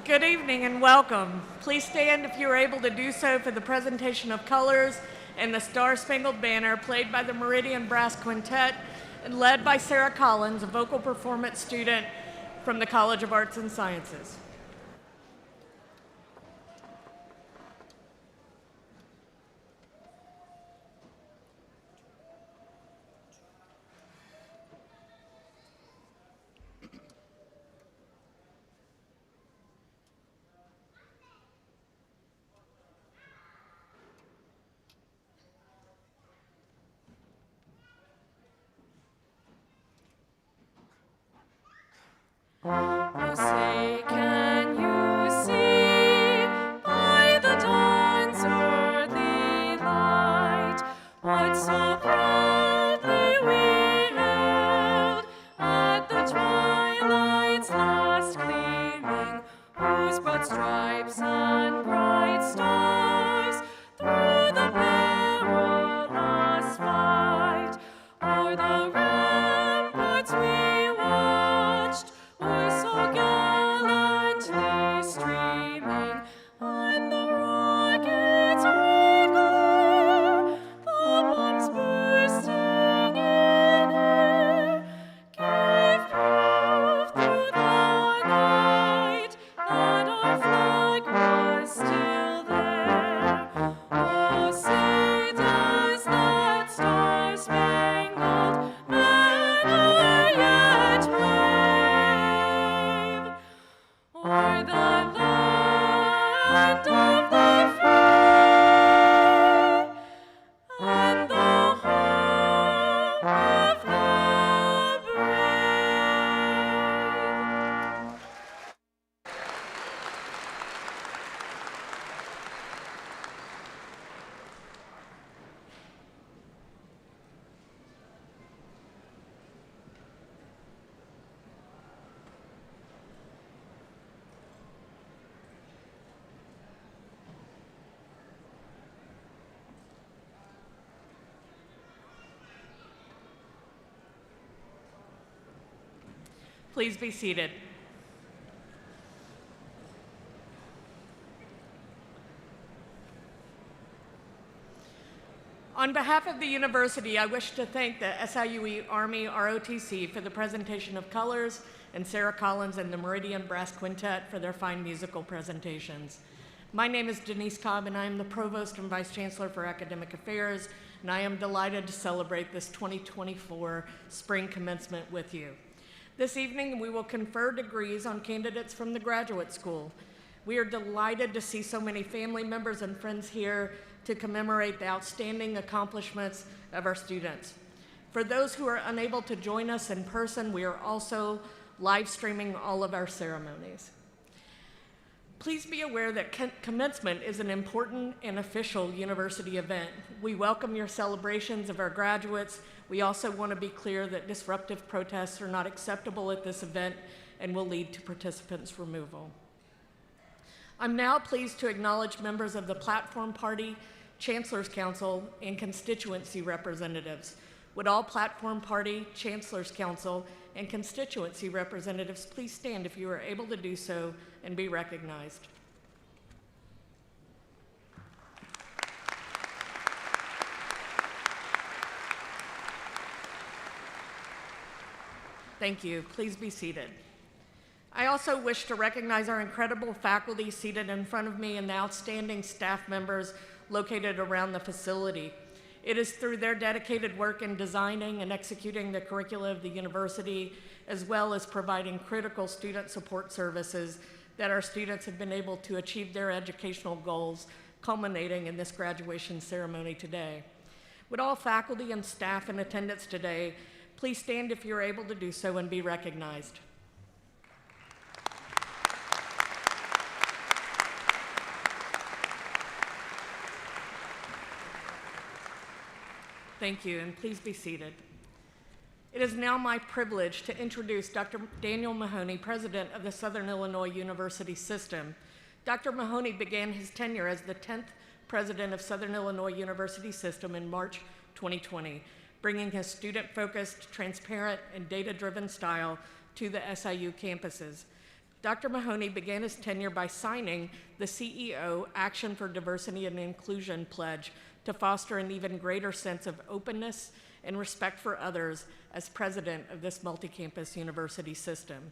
Good evening and welcome. Please stand if you are able to do so for the presentation of colors and the Star-Spangled Banner played by the Meridian Brass Quintet and led by Sarah Collins, a vocal performance student from the College of Arts and Sciences. Oh, say, can you see by the dawn's early light what so proudly we hailed at the twilight's last gleaming, whose broad stripes and bright stars through the perilous fight o'er the ramparts we watched were so gallantly streaming, and the rockets regular, the bombs bursting in air, gave proof through the night that our flag was still there. Oh, say does that star-spangled banner yet wave o'er the land of the free and the home of the brave? Please be seated. On behalf of the university, I wish to thank the SIUE Army ROTC for the presentation of colors, and Sarah Collins and the Meridian Brass Quintet for their fine musical presentations. My name is Denise Cobb, and I am the Provost and Vice Chancellor for Academic Affairs, and I am delighted to celebrate this 2024 spring commencement with you. This evening, we will confer degrees on candidates from the graduate school. We are delighted to see so many family members and friends here to commemorate the outstanding accomplishments of our students. For those who are unable to join us in person, we are also live streaming all of our ceremonies. Please be aware that Commencement is an important and official university event. We welcome your celebrations of our graduates. We also want to be clear that disruptive protests are not acceptable at this event and will lead to participants' removal. I'm now pleased to acknowledge members of the Platform Party, Chancellor's Council, and constituency representatives. Would all Platform Party, Chancellor's Council, and constituency representatives please stand if you are able to do so and be recognized. Thank you. Please be seated. I also wish to recognize our incredible faculty seated in front of me and the outstanding staff members located around the facility. It is through their dedicated work in designing and executing the curricula of the university, as well as providing critical student support services, that our students have been able to achieve their educational goals, culminating in this graduation ceremony today. Would all faculty and staff in attendance today please stand if you're able to do so and be recognized. Thank you, and please be seated. It is now my privilege to introduce Dr. Daniel Mahoney, President of the Southern Illinois University System. Dr. Mahoney began his tenure as the 10th President of Southern Illinois University System in March 2020, bringing his student-focused, transparent, and data-driven style to the SIU campuses. Dr. Mahoney began his tenure by signing the CEO Action for Diversity and Inclusion Pledge to foster an even greater sense of openness and respect for others as president of this multi-campus university system.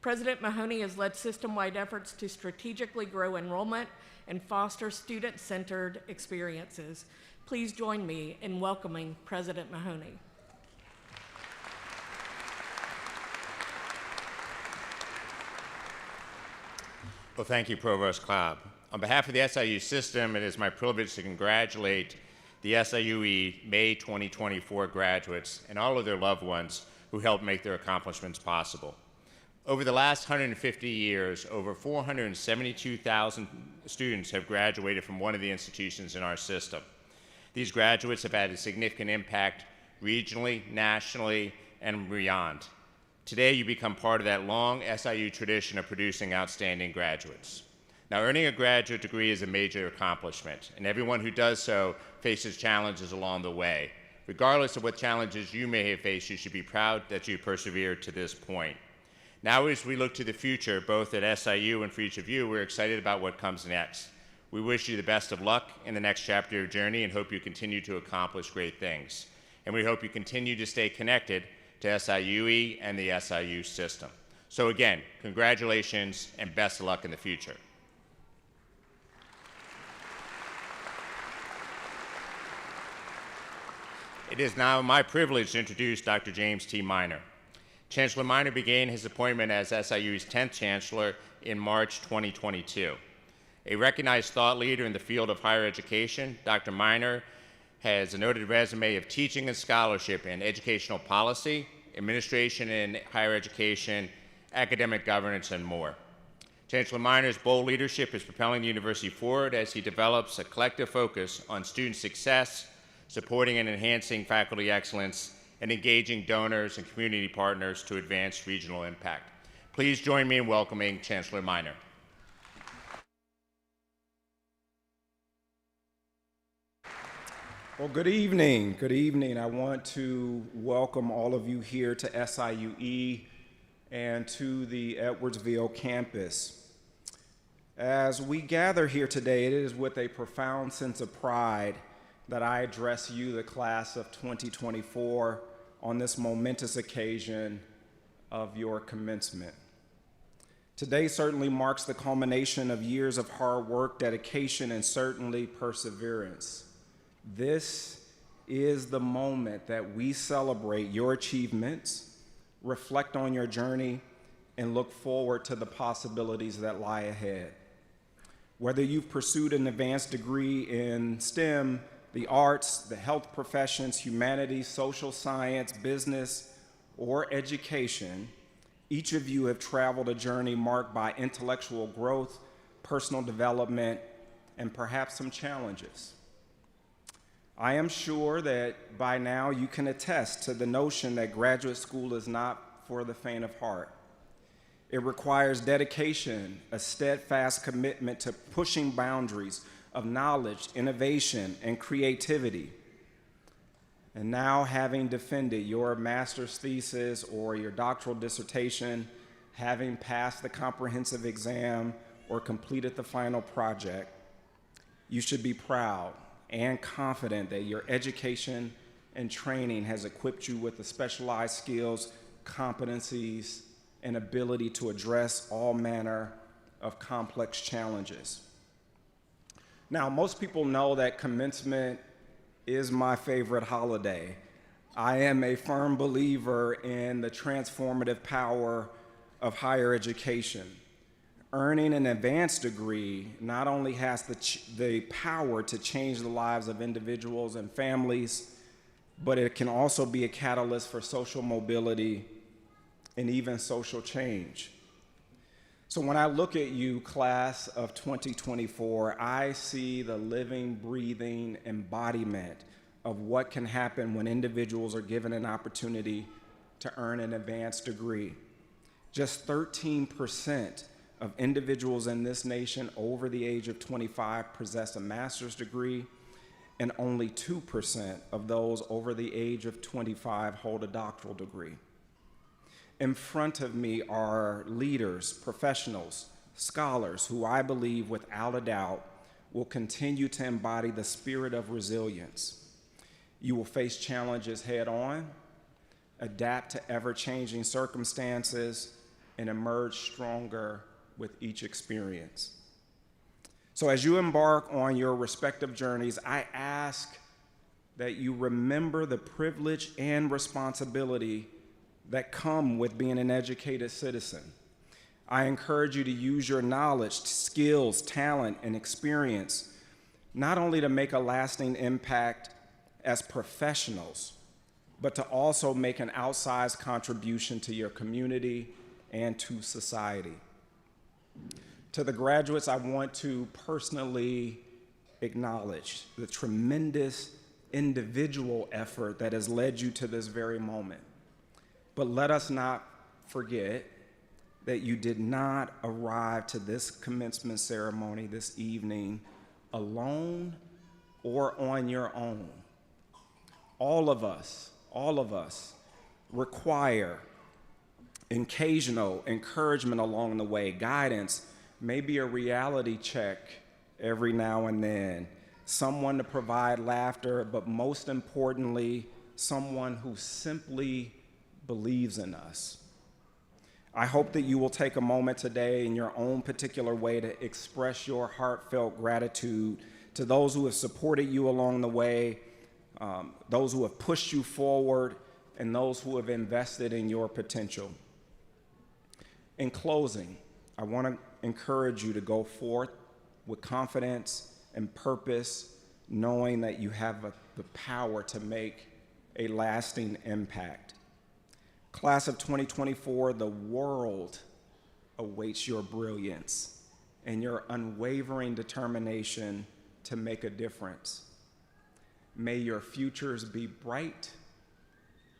President Mahoney has led system-wide efforts to strategically grow enrollment and foster student-centered experiences. Please join me in welcoming President Mahoney. Well, thank you, Provost Cobb. On behalf of the SIU system, it is my privilege to congratulate the SIUE May 2024 graduates and all of their loved ones who helped make their accomplishments possible. Over the last 150 years, over 472,000 students have graduated from one of the institutions in our system. These graduates have had a significant impact regionally, nationally, and beyond. Today, you become part of that long SIU tradition of producing outstanding graduates. Now, earning a graduate degree is a major accomplishment, and everyone who does so faces challenges along the way. Regardless of what challenges you may have faced, you should be proud that you persevered to this point. Now, as we look to the future, both at SIU and for each of you, we're excited about what comes next. We wish you the best of luck in the next chapter of your journey and hope you continue to accomplish great things. And we hope you continue to stay connected to SIUE and the SIU system. So again, congratulations and best of luck in the future. It is now my privilege to introduce Dr. James T. Minor. Chancellor Minor began his appointment as SIU's 10th Chancellor in March 2022. A recognized thought leader in the field of higher education, Dr. Minor has a noted resume of teaching and scholarship in educational policy, administration in higher education, academic governance, and more. Chancellor Minor's bold leadership is propelling the university forward as he develops a collective focus on student success, supporting and enhancing faculty excellence, and engaging donors and community partners to advance regional impact. Please join me in welcoming Chancellor Minor. Well, good evening. Good evening. I want to welcome all of you here to SIUE and to the Edwardsville campus. As we gather here today, it is with a profound sense of pride that I address you, the class of 2024, on this momentous occasion of your commencement. Today certainly marks the culmination of years of hard work, dedication, and certainly perseverance. This is the moment that we celebrate your achievements, reflect on your journey, and look forward to the possibilities that lie ahead. Whether you've pursued an advanced degree in STEM, the arts, the health professions, humanities, social science, business, or education, each of you have traveled a journey marked by intellectual growth, personal development, and perhaps some challenges. I am sure that by now you can attest to the notion that graduate school is not for the faint of heart. It requires dedication, a steadfast commitment to pushing boundaries of knowledge, innovation, and creativity. And now, having defended your master's thesis or your doctoral dissertation, having passed the comprehensive exam or completed the final project, you should be proud and confident that your education and training has equipped you with the specialized skills, competencies, and ability to address all manner of complex challenges. Now, most people know that commencement is my favorite holiday. I am a firm believer in the transformative power of higher education. Earning an advanced degree not only has the power to change the lives of individuals and families, but it can also be a catalyst for social mobility and even social change. So when I look at you, class of 2024, I see the living, breathing embodiment of what can happen when individuals are given an opportunity to earn an advanced degree. Just 13% of individuals in this nation over the age of 25 possess a master's degree, and only 2% of those over the age of 25 hold a doctoral degree. In front of me are leaders, professionals, scholars who I believe without a doubt will continue to embody the spirit of resilience. You will face challenges head on, adapt to ever-changing circumstances, and emerge stronger with each experience. So as you embark on your respective journeys, I ask that you remember the privilege and responsibility that come with being an educated citizen. I encourage you to use your knowledge, skills, talent, and experience, not only to make a lasting impact as professionals, but to also make an outsized contribution to your community and to society. To the graduates, I want to personally acknowledge the tremendous individual effort that has led you to this very moment. But let us not forget that you did not arrive to this commencement ceremony this evening alone or on your own. All of us require occasional encouragement along the way, guidance, maybe a reality check every now and then, someone to provide laughter, but most importantly, someone who simply believes in us. I hope that you will take a moment today in your own particular way to express your heartfelt gratitude to those who have supported you along the way, those who have pushed you forward, and those who have invested in your potential. In closing, I want to encourage you to go forth with confidence and purpose, knowing that you have the power to make a lasting impact. Class of 2024, the world awaits your brilliance and your unwavering determination to make a difference. May your futures be bright.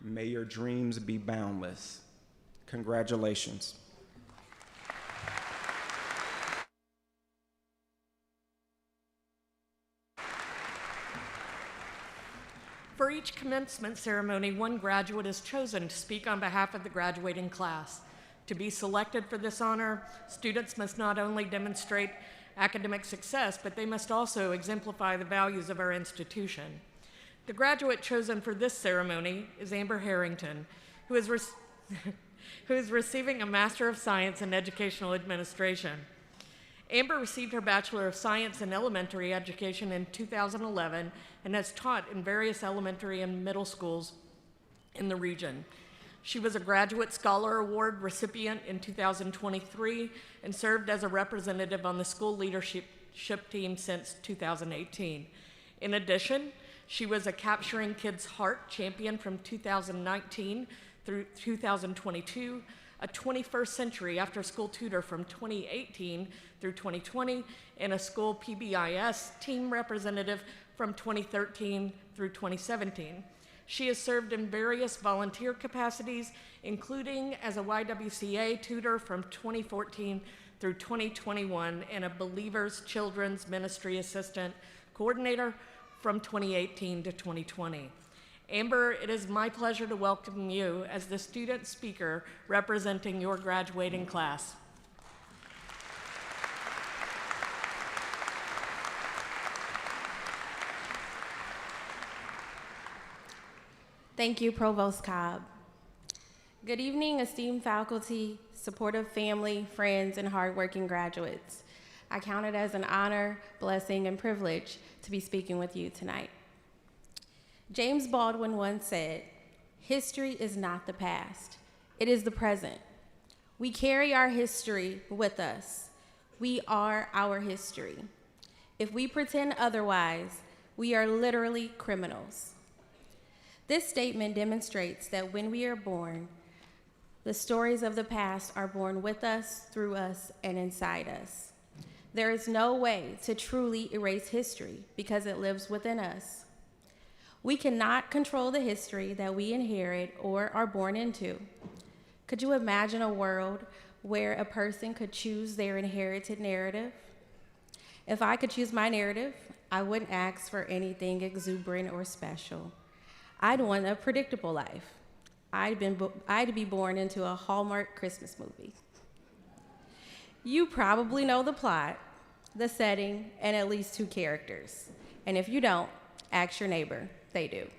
May your dreams be boundless. Congratulations. For each commencement ceremony, one graduate is chosen to speak on behalf of the graduating class. To be selected for this honor, students must not only demonstrate academic success, but they must also exemplify the values of our institution. The graduate chosen for this ceremony is Amber Harrington, who is receiving a Master of Science in Educational Administration. Amber received her Bachelor of Science in Elementary Education in 2011 and has taught in various elementary and middle schools in the region. She was a Graduate Scholar Award recipient in 2023 and served as a representative on the school leadership team since 2018. In addition, she was a Capturing Kids' Heart champion from 2019 through 2022, a 21st Century After-School Tutor from 2018 through 2020, and a school PBIS team representative from 2013 through 2017. She has served in various volunteer capacities, including as a YWCA tutor from 2014 through 2021 and a Believers Children's Ministry Assistant Coordinator from 2018 to 2020. Amber, it is my pleasure to welcome you as the student speaker representing your graduating class. Thank you, Provost Cobb. Good evening, esteemed faculty, supportive family, friends, and hardworking graduates. I count it as an honor, blessing, and privilege to be speaking with you tonight. James Baldwin once said, "History is not the past, it is the present." We carry our history with us. We are our history. If we pretend otherwise, we are literally criminals. This statement demonstrates that when we are born, the stories of the past are born with us, through us, and inside us. There is no way to truly erase history because it lives within us. We cannot control the history that we inherit or are born into. Could you imagine a world where a person could choose their inherited narrative? If I could choose my narrative, I wouldn't ask for anything exuberant or special. I'd want a predictable life. I'd be born into a Hallmark Christmas movie. You probably know the plot, the setting, and at least 2 characters. And if you don't, ask your neighbor, they do.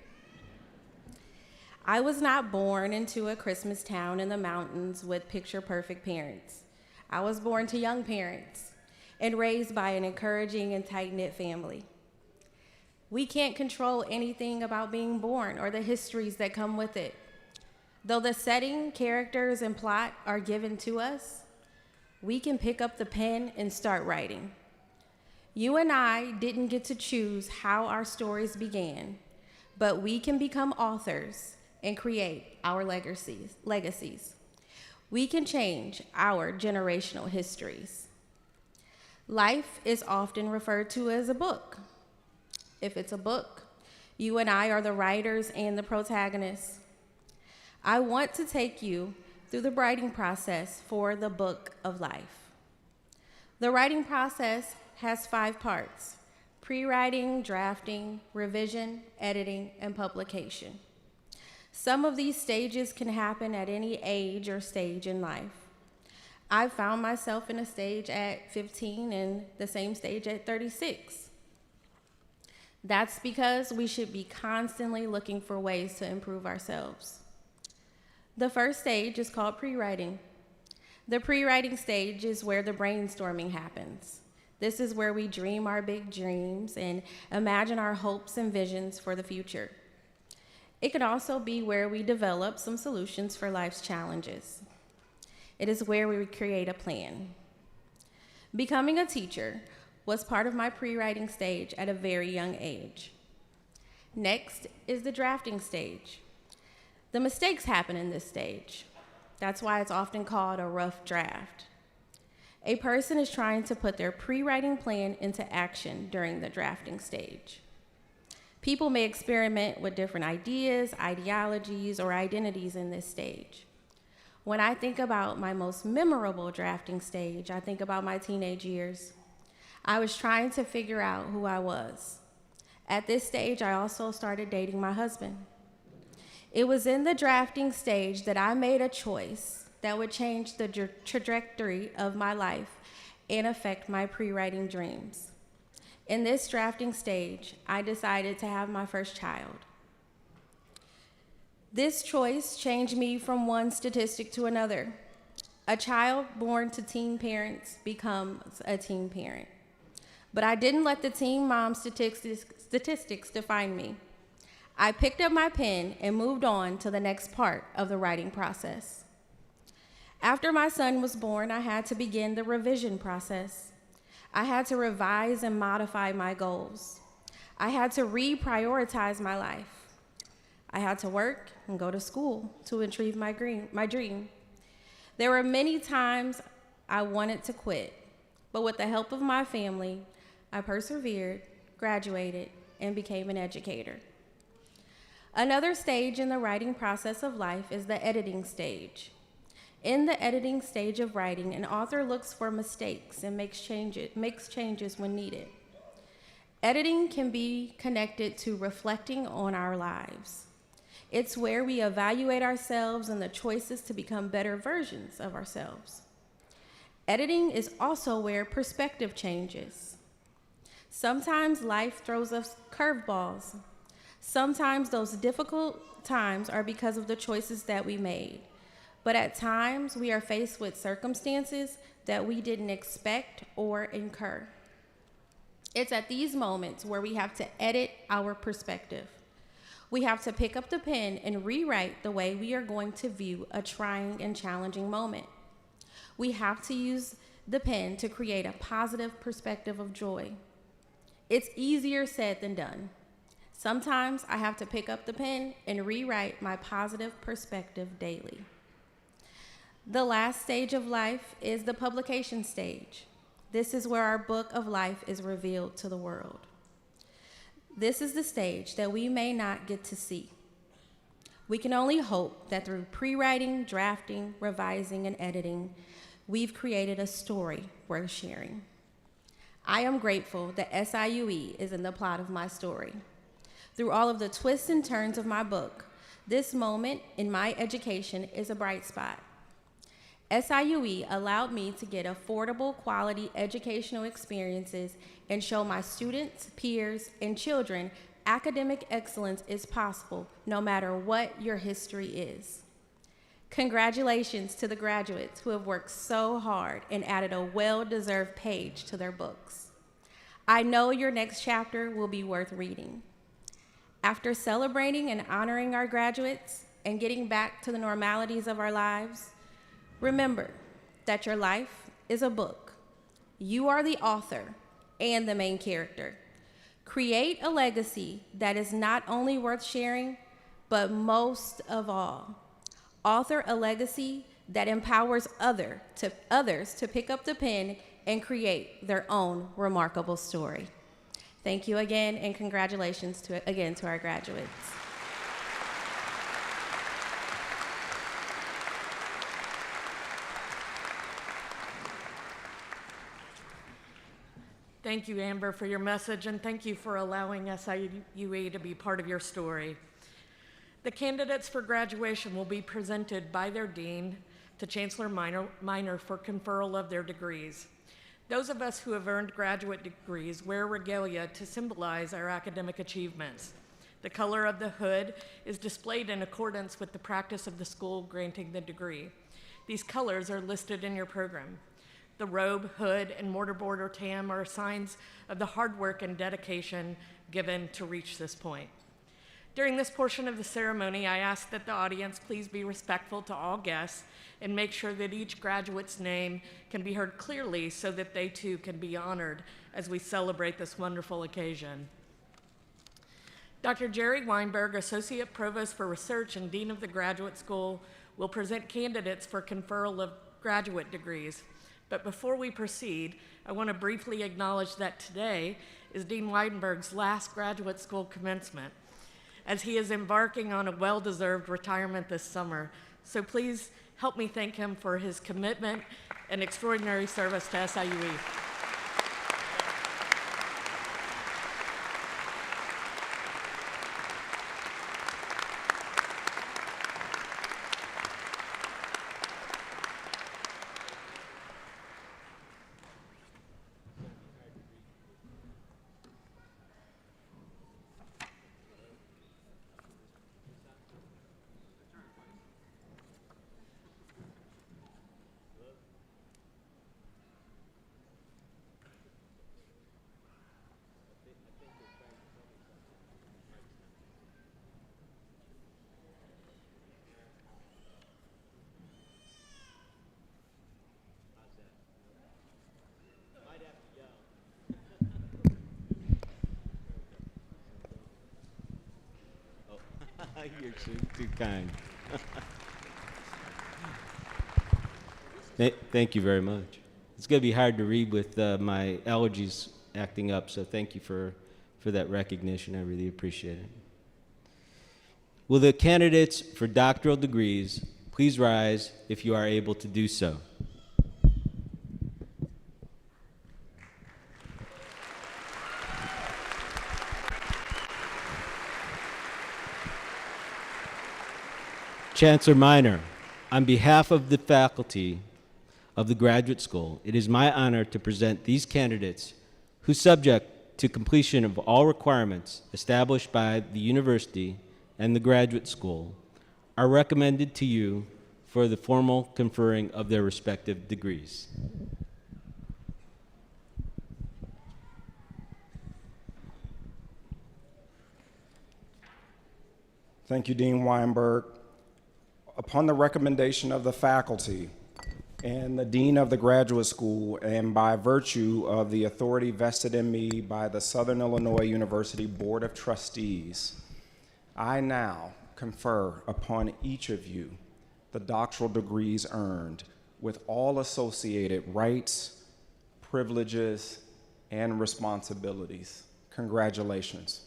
I was not born into a Christmas town in the mountains with picture-perfect parents. I was born to young parents and raised by an encouraging and tight-knit family. We can't control anything about being born or the histories that come with it. Though the setting, characters, and plot are given to us, we can pick up the pen and start writing. You and I didn't get to choose how our stories began, but we can become authors and create our legacies. We can change our generational histories. Life is often referred to as a book. If it's a book, you and I are the writers and the protagonists. I want to take you through the writing process for the book of life. The writing process has 5 parts: pre-writing, drafting, revision, editing, and publication. Some of these stages can happen at any age or stage in life. I found myself in a stage at 15 and the same stage at 36. That's because we should be constantly looking for ways to improve ourselves. The first stage is called pre-writing. The pre-writing stage is where the brainstorming happens. This is where we dream our big dreams and imagine our hopes and visions for the future. It could also be where we develop some solutions for life's challenges. It is where we create a plan. Becoming a teacher was part of my pre-writing stage at a very young age. Next is the drafting stage. The mistakes happen in this stage. That's why it's often called a rough draft. A person is trying to put their pre-writing plan into action during the drafting stage. People may experiment with different ideas, ideologies, or identities in this stage. When I think about my most memorable drafting stage, I think about my teenage years. I was trying to figure out who I was. At this stage, I also started dating my husband. It was in the drafting stage that I made a choice that would change the trajectory of my life and affect my pre-writing dreams. In this drafting stage, I decided to have my first child. This choice changed me from one statistic to another. A child born to teen parents becomes a teen parent. But I didn't let the teen mom statistics define me. I picked up my pen and moved on to the next part of the writing process. After my son was born, I had to begin the revision process. I had to revise and modify my goals. I had to reprioritize my life. I had to work and go to school to achieve my dream. There were many times I wanted to quit, but with the help of my family, I persevered, graduated, and became an educator. Another stage in the writing process of life is the editing stage. In the editing stage of writing, an author looks for mistakes and makes changes when needed. Editing can be connected to reflecting on our lives. It's where we evaluate ourselves and the choices to become better versions of ourselves. Editing is also where perspective changes. Sometimes life throws us curveballs. Sometimes those difficult times are because of the choices that we made. But at times, we are faced with circumstances that we didn't expect or incur. It's at these moments where we have to edit our perspective. We have to pick up the pen and rewrite the way we are going to view a trying and challenging moment. We have to use the pen to create a positive perspective of joy. It's easier said than done. Sometimes I have to pick up the pen and rewrite my positive perspective daily. The last stage of life is the publication stage. This is where our book of life is revealed to the world. This is the stage that we may not get to see. We can only hope that through pre-writing, drafting, revising, and editing, we've created a story worth sharing. I am grateful that SIUE is in the plot of my story. Through all of the twists and turns of my book, this moment in my education is a bright spot. SIUE allowed me to get affordable, quality educational experiences and show my students, peers, and children academic excellence is possible no matter what your history is. Congratulations to the graduates who have worked so hard and added a well-deserved page to their books. I know your next chapter will be worth reading. After celebrating and honoring our graduates and getting back to the normalities of our lives, remember that your life is a book. You are the author and the main character. Create a legacy that is not only worth sharing, but most of all, author a legacy that empowers others to pick up the pen and create their own remarkable story. Thank you again, and congratulations to our graduates. Thank you, Amber, for your message, and thank you for allowing SIUE to be part of your story. The candidates for graduation will be presented by their dean to Chancellor Minor for conferral of their degrees. Those of us who have earned graduate degrees wear regalia to symbolize our academic achievements. The color of the hood is displayed in accordance with the practice of the school granting the degree. These colors are listed in your program. The robe, hood, and mortarboard or tam are signs of the hard work and dedication given to reach this point. During this portion of the ceremony, I ask that the audience please be respectful to all guests and make sure that each graduate's name can be heard clearly so that they too can be honored as we celebrate this wonderful occasion. Dr. Jerry Weinberg, Associate Provost for Research and Dean of the Graduate School, will present candidates for conferral of graduate degrees. But before we proceed, I want to briefly acknowledge that today is Dean Weinberg's last graduate school commencement, as he is embarking on a well-deserved retirement this summer. So please help me thank him for his commitment and extraordinary service to SIUE. Too kind. Thank you very much. It's going to be hard to read with my allergies acting up, so thank you for that recognition. I really appreciate it. Will the candidates for doctoral degrees please rise if you are able to do so? Chancellor Minor, on behalf of the faculty of the graduate school, it is my honor to present these candidates who, subject to completion of all requirements established by the university and the graduate school, are recommended to you for the formal conferring of their respective degrees. Thank you, Dean Weinberg. Upon the recommendation of the faculty and the dean of the graduate school, and by virtue of the authority vested in me by the Southern Illinois University Board of Trustees, I now confer upon each of you the doctoral degrees earned with all associated rights, privileges, and responsibilities. Congratulations.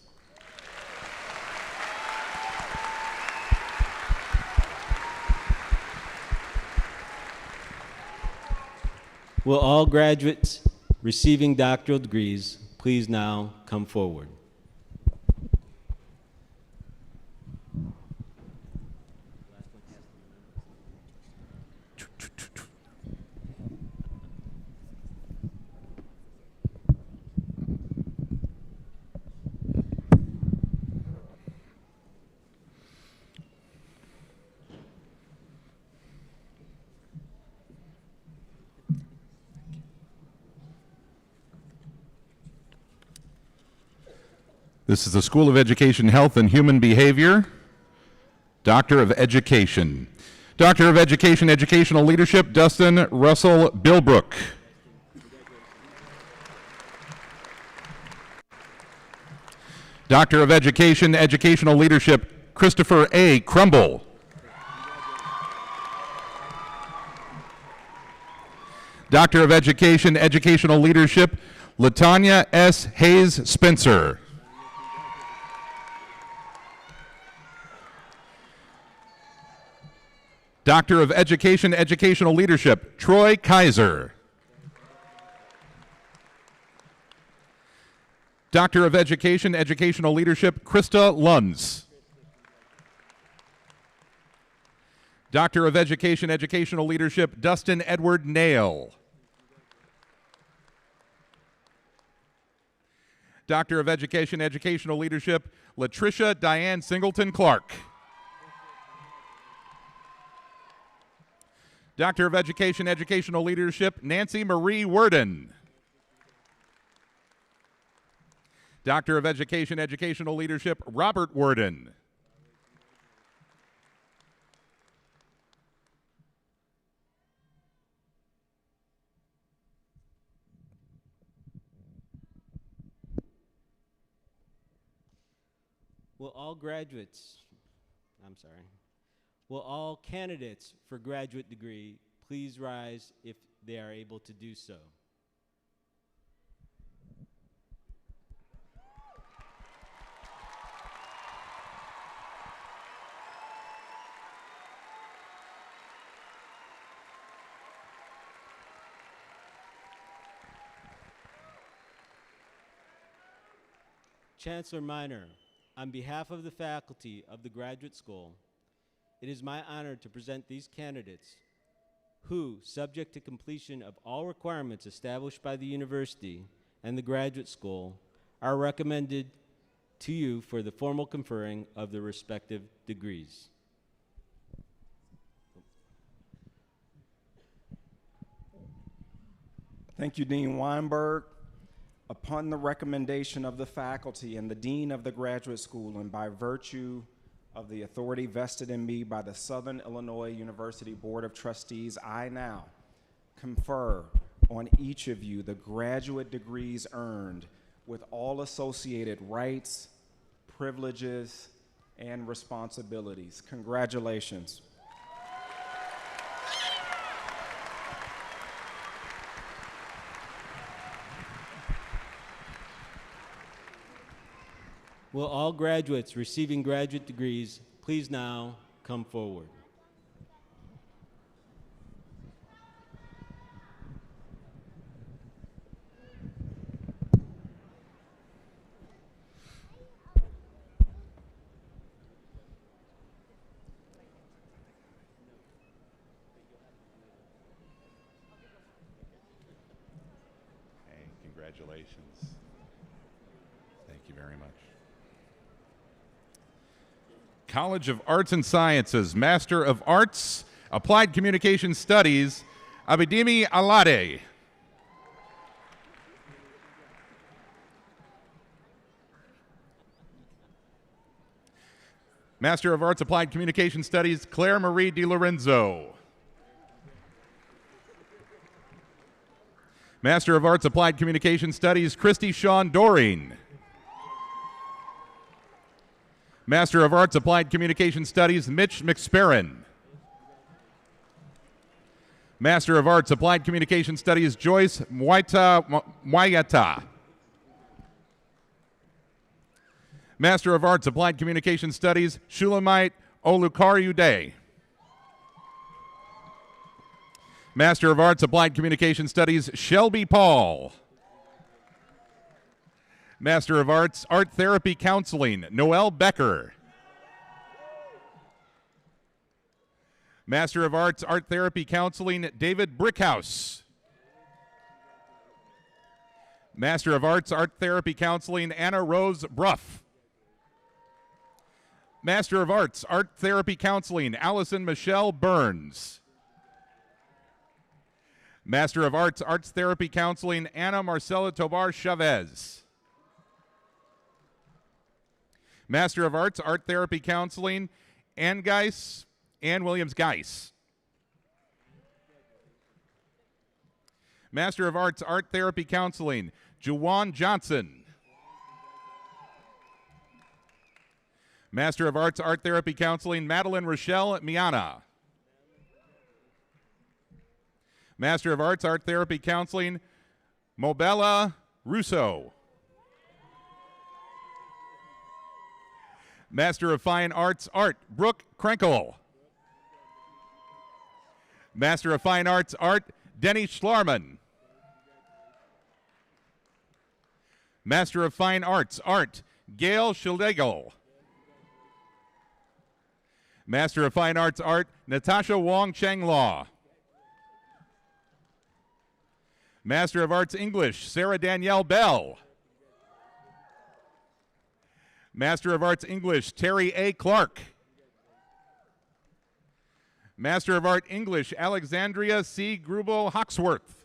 Will all graduates receiving doctoral degrees please now come forward? This is the School of Education, Health, and Human Behavior. Doctor of Education. Doctor of Education, Educational Leadership, Dustin Russell Bilbrook. Doctor of Education, Educational Leadership, Christopher A. Crumble. Doctor of Education, Educational Leadership, Latanya S. Hayes Spencer. Doctor of Education, Educational Leadership, Troy Kaiser. Doctor of Education, Educational Leadership, Krista Luns. Doctor of Education, Educational Leadership, Dustin Edward Nail. Doctor of Education, Educational Leadership, Latricia Diane Singleton Clark. Doctor of Education, Educational Leadership, Nancy Marie Worden. Doctor of Education, Educational Leadership, Robert Worden. Will all candidates for graduate degree please rise if they are able to do so? Chancellor Minor, on behalf of the faculty of the graduate school, it is my honor to present these candidates who, subject to completion of all requirements established by the university and the graduate school, are recommended to you for the formal conferring of the respective degrees. Thank you, Dean Weinberg. Upon the recommendation of the faculty and the dean of the graduate school, and by virtue of the authority vested in me by the Southern Illinois University Board of Trustees, I now confer on each of you the graduate degrees earned with all associated rights, privileges, and responsibilities. Congratulations. Will all graduates receiving graduate degrees please now come forward? Hey, congratulations. Thank you very much. College of Arts and Sciences, Master of Arts, Applied Communication Studies, Abidemi Alade. Master of Arts, Applied Communication Studies, Claire Marie Di Lorenzo. Master of Arts, Applied Communication Studies, Christy Shawn Doreen. Master of Arts, Applied Communication Studies, Mitch McSperrin. Master of Arts, Applied Communication Studies, Joyce Mwayata. Master of Arts, Applied Communication Studies, Shulamite Olukaryude. Master of Arts, Applied Communication Studies, Shelby Paul. Master of Arts, Art Therapy Counseling, Noel Becker. Master of Arts, Art Therapy Counseling, David Brickhouse. Master of Arts, Art Therapy Counseling, Anna Rose Bruff. Master of Arts, Art Therapy Counseling, Allison Michelle Burns. Master of Arts, Arts Therapy Counseling, Anna Marcela Tobar Chavez. Master of Arts, Art Therapy Counseling, Ann Williams Geis. Master of Arts, Art Therapy Counseling, Juwan Johnson. Master of Arts, Art Therapy Counseling, Madeline Rochelle Miana. Master of Arts, Art Therapy Counseling, Mobella Russo. Master of Fine Arts, Art, Brooke Krenkel. Master of Fine Arts, Art, Denny Schlarman. Master of Fine Arts, Art, Gail Schildegel. Master of Fine Arts, Art, Natasha Wong Cheng Law. Master of Arts, English, Sarah Danielle Bell. Master of Arts, English, Terry A. Clark. Master of Art, English, Alexandria C. Grubel Hawksworth.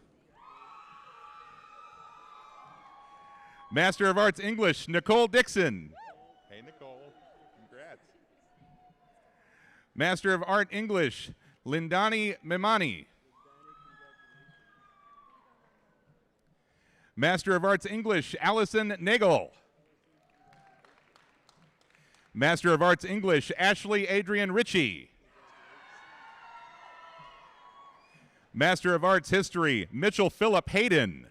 Master of Arts, English, Nicole Dixon. Hey, Nicole. Congrats. Master of Art, English, Lindani Memani. Master of Arts, English, Allison Nagel. Master of Arts, English, Ashley Adrian Ritchie. Master of Arts, History, Mitchell Phillip Hayden.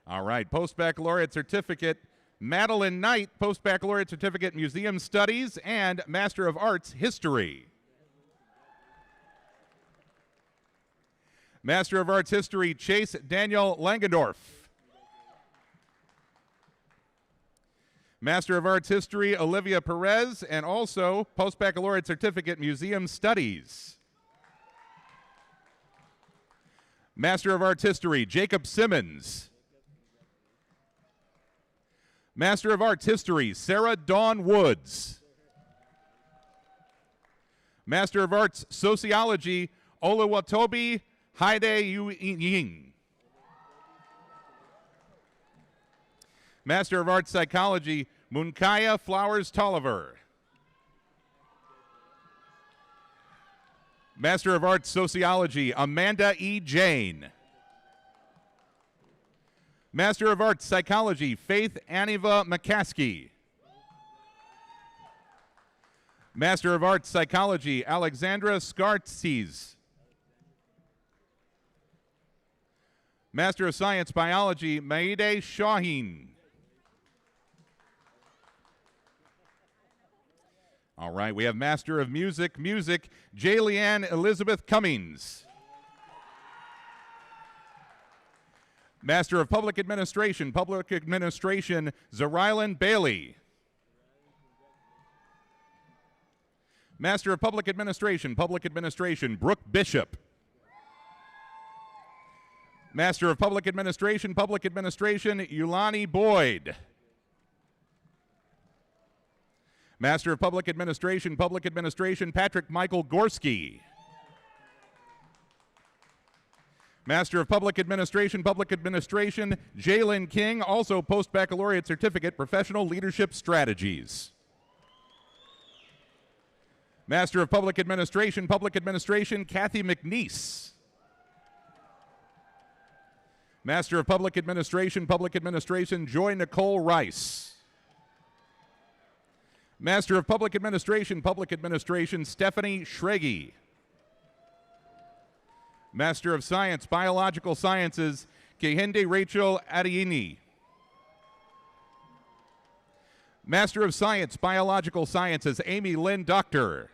All right, Post-Baccalaureate Certificate, Madeline Knight, Post-Baccalaureate Certificate, Museum Studies, and Master of Arts, History. Master of Arts, History, Chase Daniel Langendorf. Master of Arts History, Olivia Perez, and also Post-Baccalaureate Certificate, Museum Studies. Master of Arts History, Jacob Simmons. Master of Arts History, Sarah Dawn Woods. Master of Arts Sociology, Oluwatobi Haide Ying. Master of Arts Psychology, Munkaya Flowers Tolliver. Master of Arts Sociology, Amanda E. Jane. Master of Arts, Psychology, Faith Aniva McCaskey. Master of Arts, Psychology, Alexandra Skartses. Master of Science, Biology, Maide Shaheen. All right, we have Master of Music, Jayleanne Elizabeth Cummings. Master of Public Administration, Zarylan Bailey. Master of Public Administration, Brooke Bishop. Master of Public Administration, Yulani Boyd. Master of Public Administration, Patrick Michael Gorski. Master of Public Administration, Jalen King, also post-baccalaureate certificate, Professional Leadership Strategies. Master of Public Administration, Kathy McNeese. Master of Public Administration, Joy Nicole Rice. Master of Public Administration, Stephanie Schregi. Master of Science, Biological Sciences, Kehinde Rachel Adiini. Master of Science, Biological Sciences, Amy Lynn Doctor.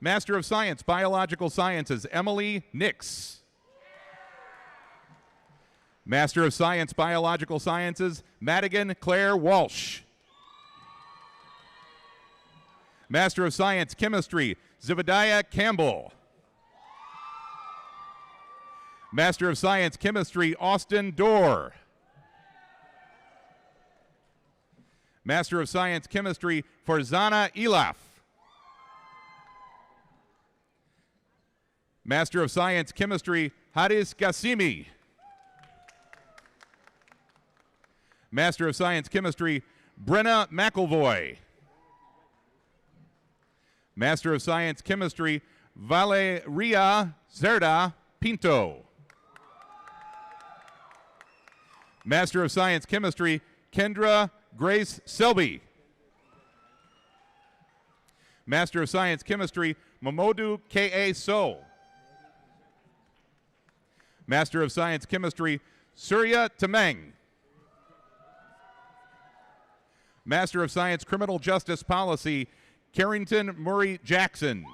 Master of Science, Biological Sciences, Emily Nix. Master of Science, Biological Sciences, Madigan Claire Walsh. Master of Science, Chemistry, Zebediah Campbell. Master of Science, Chemistry, Austin Dorr. Master of Science, Chemistry, Farzana Elaf. Master of Science, Chemistry, Hadis Gassimi. Master of Science, Chemistry, Brenna McElvoy. Master of Science, Chemistry, Valeria Zerda Pinto. Master of Science, Chemistry, Kendra Grace Selby. Master of Science, Chemistry, Mamodu K.A. So. Master of Science, Chemistry, Surya Tameng. Master of Science, Criminal Justice Policy, Carrington Murray Jackson.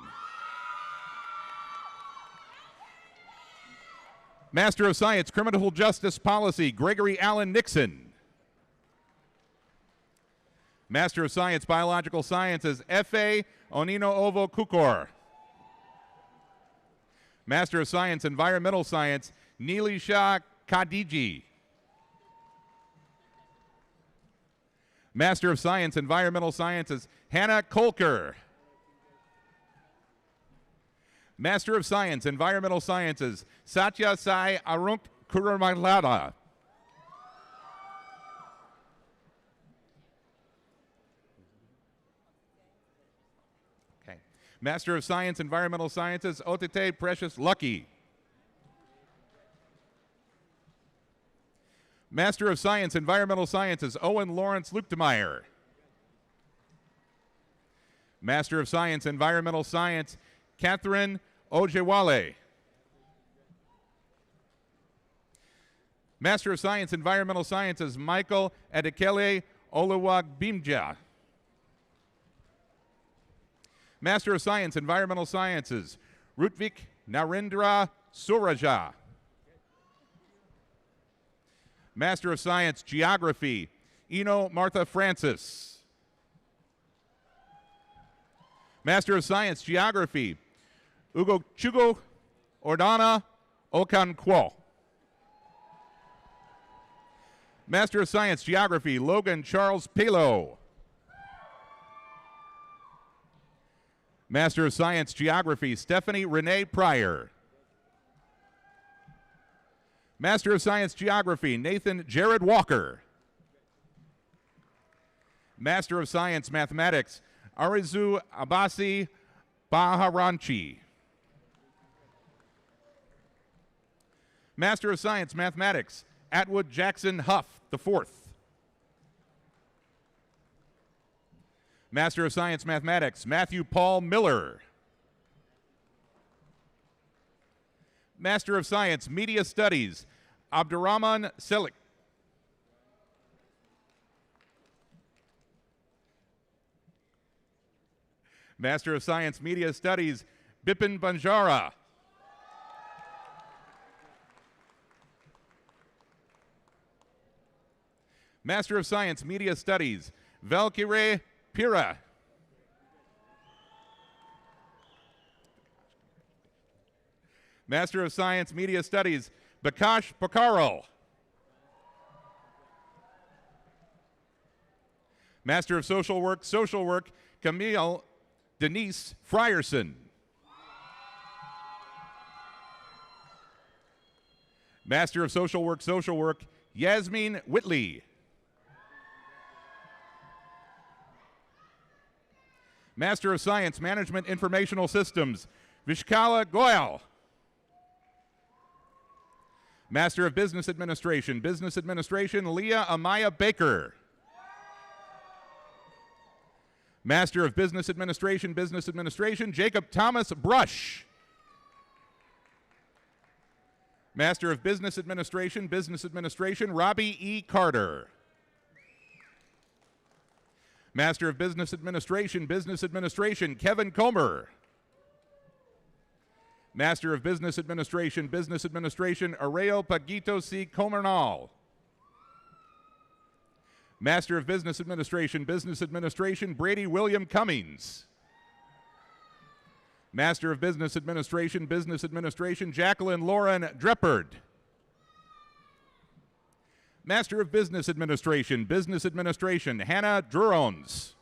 Master of Science, Criminal Justice Policy, Gregory Allen Nixon. Master of Science, Biological Sciences, F.A. Onino Ovo Kukor. Master of Science, Environmental Science, Nilisha Khadiji. Master of Science, Environmental Sciences, Hannah Kolker. Master of Science, Environmental Sciences, Satya Sai Arunk Kuramalada. Okay. Master of Science, Environmental Sciences, Otete Precious Lucky. Master of Science, Environmental Sciences, Owen Lawrence Luchtemeier. Master of Science, Environmental Science, Catherine Ojewale. Master of Science, Environmental Sciences, Michael Adekele Oluwagbimja. Master of Science, Environmental Sciences, Rutvik Narendra Suraja. Master of Science, Geography, Eno Martha Francis. Master of Science, Geography, Ugo Chugo Ordana Okankwo. Master of Science, Geography, Logan Charles Palo. Master of Science, Geography, Stephanie Renee Pryor. Master of Science, Geography, Nathan Jared Walker. Master of Science, Mathematics, Arizu Abasi Baharanchi. Master of Science, Mathematics, Atwood Jackson Huff, the fourth. Master of Science, Mathematics, Matthew Paul Miller. Master of Science, Media Studies, Abdurrahman Selik. Master of Science, Media Studies, Bipin Banjara. Master of Science, Media Studies, Valkyrie Pira. Master of Science, Media Studies, Bakash Pakaro. Master of Social Work, Camille Denise Frierson. Master of Social Work, Yasmin Whitley. Master of Science, Management Informational Systems, Vishkala Goyal. Master of Business Administration, Leah Amaya Baker. Master of Business Administration, Jacob Thomas Brush. Master of Business Administration, Robbie E. Carter. Master of Business Administration, Kevin Comer. Master of Business Administration, Areo Paguito C. Comernal. Master of Business Administration, Brady William Cummings. Master of Business Administration, Jacqueline Lauren Dreppard. Master of Business Administration, Hannah Durons.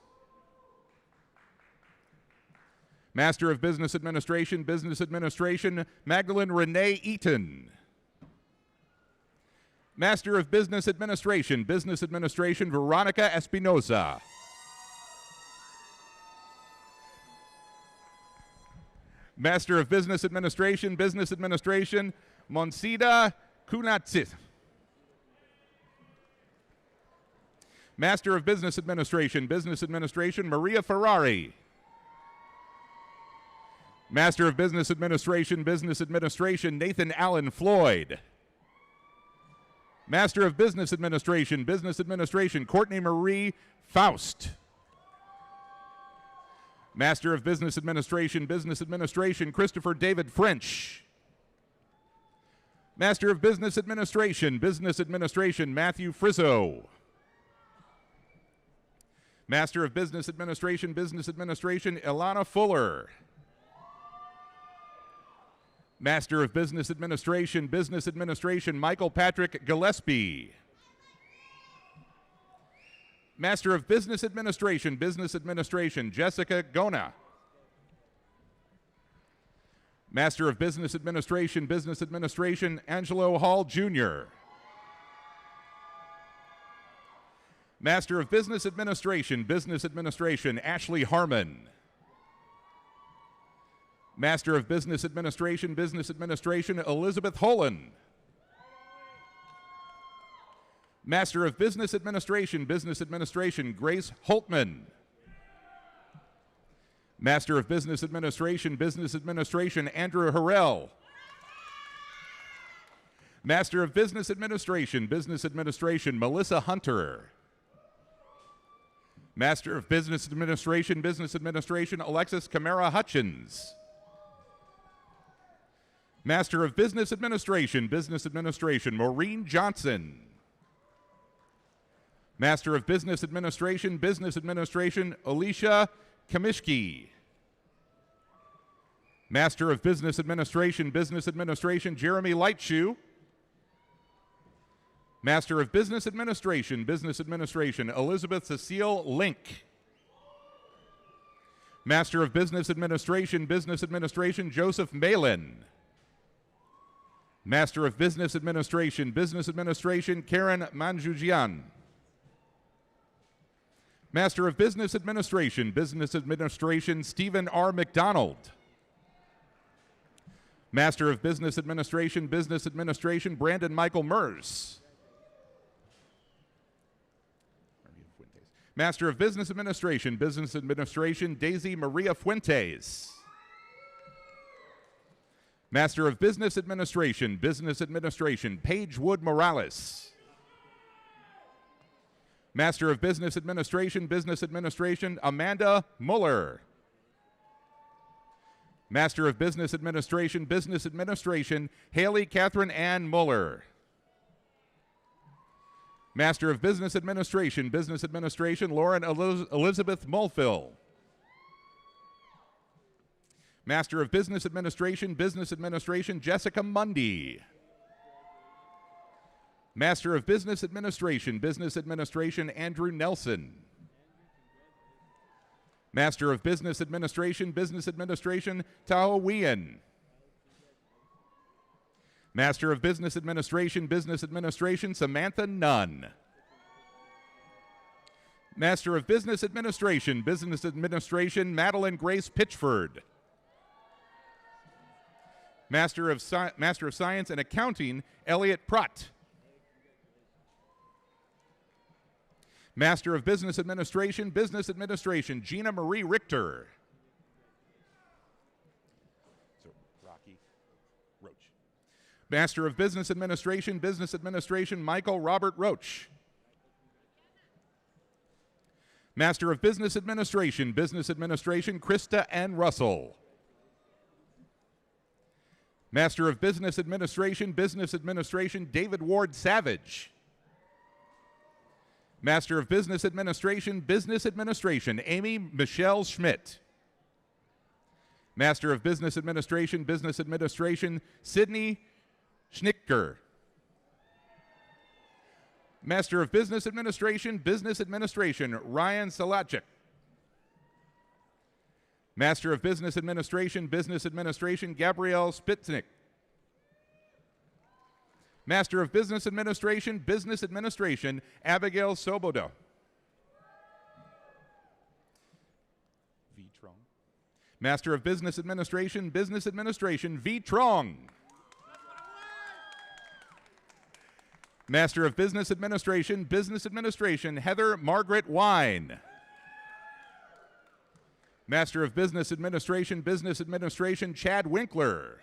Master of Business Administration, Magdalene Renee Eaton. Master of Business Administration, Veronica Espinoza. Master of Business Administration, Monsida Kunatsit. Master of Business Administration, Maria Ferrari. Master of Business Administration, Nathan Allen Floyd. Master of Business Administration, Courtney Marie Faust. Master of Business Administration, Christopher David French. Master of Business Administration, Matthew Frizzo. Master of Business Administration, Ilana Fuller. Master of Business Administration, Michael Patrick Gillespie. Master of Business Administration, Jessica Gona. Master of Business Administration, Angelo Hall Jr. Master of Business Administration, Ashley Harmon. Master of Business Administration, Elizabeth Holland. Master of Business Administration, Grace Holtman. Master of Business Administration, Andrew Harrell. Master of Business Administration, Melissa Hunter. Master of Business Administration, Alexis Camara Hutchins. Master of Business Administration, Maureen Johnson. Master of Business Administration, Alicia Kamishki. Master of Business Administration, Jeremy Lightshoe. Master of Business Administration, Elizabeth Cecile Link. Master of Business Administration, Joseph Malin. Master of Business Administration, Karen Manjujian. Master of Business Administration, Stephen R. McDonald. Master of Business Administration, Brandon Michael Mers. Master of Business Administration, Daisy Maria Fuentes. Master of Business Administration, Paige Wood Morales. Master of Business Administration, Amanda Muller. Master of Business Administration, Haley Catherine Ann Muller. Master of Business Administration, Lauren Elizabeth Mulfill. Master of Business Administration, Jessica Mundy. Master of Business Administration, Andrew Nelson. Master of Business Administration, Tao Wien. Master of Business Administration, Samantha Nunn. Master of Business Administration, Madeline Grace Pitchford. Master of Science and Accounting, Elliot Pratt. Master of Business Administration, Gina Marie Richter. So, Rocky Roach. Master of Business Administration, Michael Robert Roach. Master of Business Administration, Krista N. Russell. Master of Business Administration, David Ward Savage. Master of Business Administration, Amy Michelle Schmidt. Master of Business Administration, Sydney Schnicker. Master of Business Administration, Ryan Salachik. Master of Business Administration, Gabrielle Spitznik. Master of Business Administration, Abigail Soboda. V. Trong. Master of Business Administration, V. Trong. Master of Business Administration, Heather Margaret Wine. Master of Business Administration, Chad Winkler.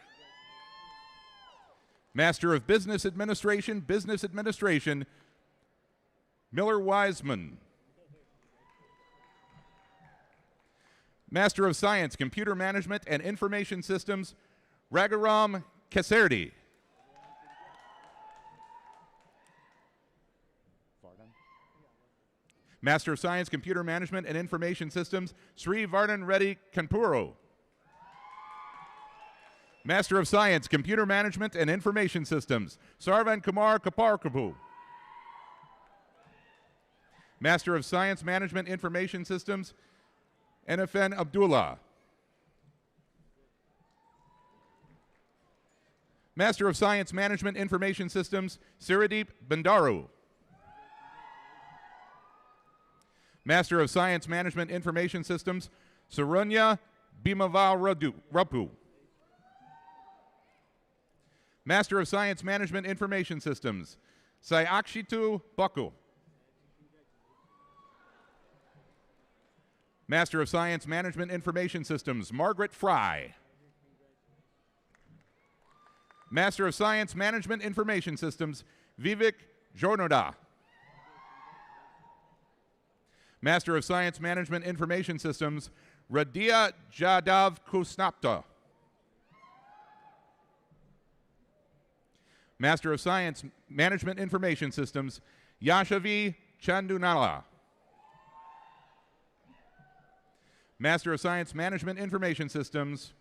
Master of Business Administration, Miller Wiseman. Master of Science, Computer Management and Information Systems, Raghuram Kesardi. Master of Science, Computer Management and Information Systems, Sri Vardhan Reddy Kanpuru. Master of Science, Computer Management and Information Systems, Sarvan Kumar Kaparkapu. Master of Science, Management, Information Systems, Anafen Abdullah. Master of Science, Management, Information Systems, Siradeep Bandaru. Master of Science, Management, Information Systems, Sarunya Bhimaval Rapu. Master of Science, Management, Information Systems, Sayakshitu Baku. Master of Science, Management, Information Systems, Margaret Fry. Master of Science, Management, Information Systems, Vivek Jornoda. Master of Science, Management, Information Systems, Radia Jadav Kusnapta. Master of Science, Management, Information Systems, Yashavi Chandunala. Master of Science, Management, Information Systems,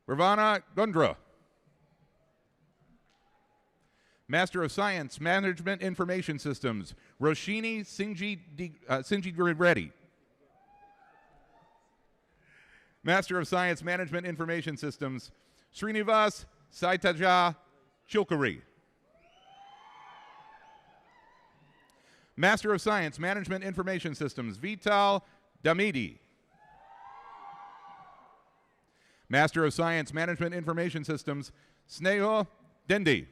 Ravana Gundra. Master of Science, Management, Information Systems, Roshini Sinji Reddy. Master of Science, Management, Information Systems, Srinivas Saitaja Chilkari. Master of Science, Management, Information Systems, Vital Damidi. Master of Science, Management Information Systems, Sneha Dendi.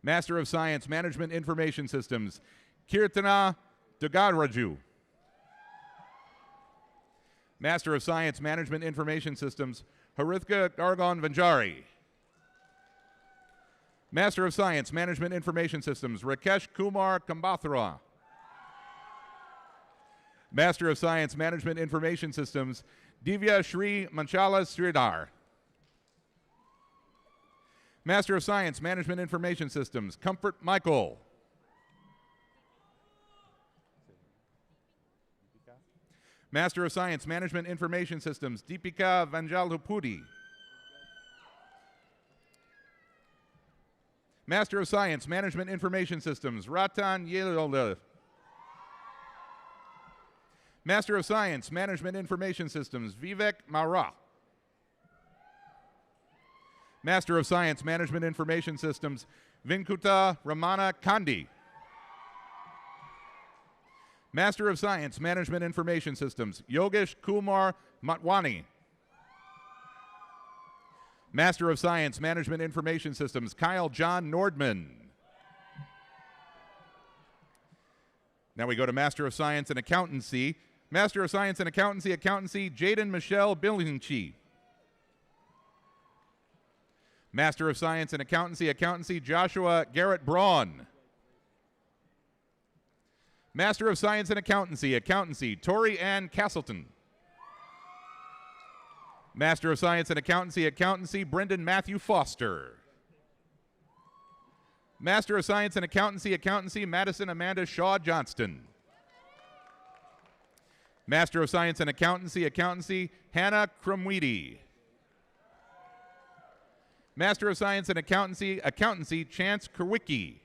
Master of Science, Management Information Systems, Kirtana Dugaraju. Master of Science, Management Information Systems, Harithka Gargon Vanjari. Master of Science, Management Information Systems, Rakesh Kumar Kambathra. Master of Science, Management Information Systems, Divya Shri Manchala Sridhar. Master of Science, Management Information Systems, Comfort Michael. Master of Science, Management Information Systems, Deepika Vanjalhupudi. Master of Science, Management Information Systems, Ratan Yelole. Master of Science, Management Information Systems, Vivek Mara. Master of Science, Management Information Systems, Vinkuta Ramana Kandi. Master of Science, Management Information Systems, Yogesh Kumar Matwani. Master of Science, Management Information Systems, Kyle John Nordman. Now we go to Master of Science in Accountancy. Master of Science in Accountancy, Jaden Michelle Billingchi. Master of Science in Accountancy, Joshua Garrett Braun. Master of Science in Accountancy, Tori Ann Castleton. Master of Science in Accountancy, Brendan Matthew Foster. Master of Science in Accountancy, Madison Amanda Shaw Johnston. Master of Science in Accountancy, Hannah Crumweedy. Master of Science in Accountancy, Chance Kerwicki.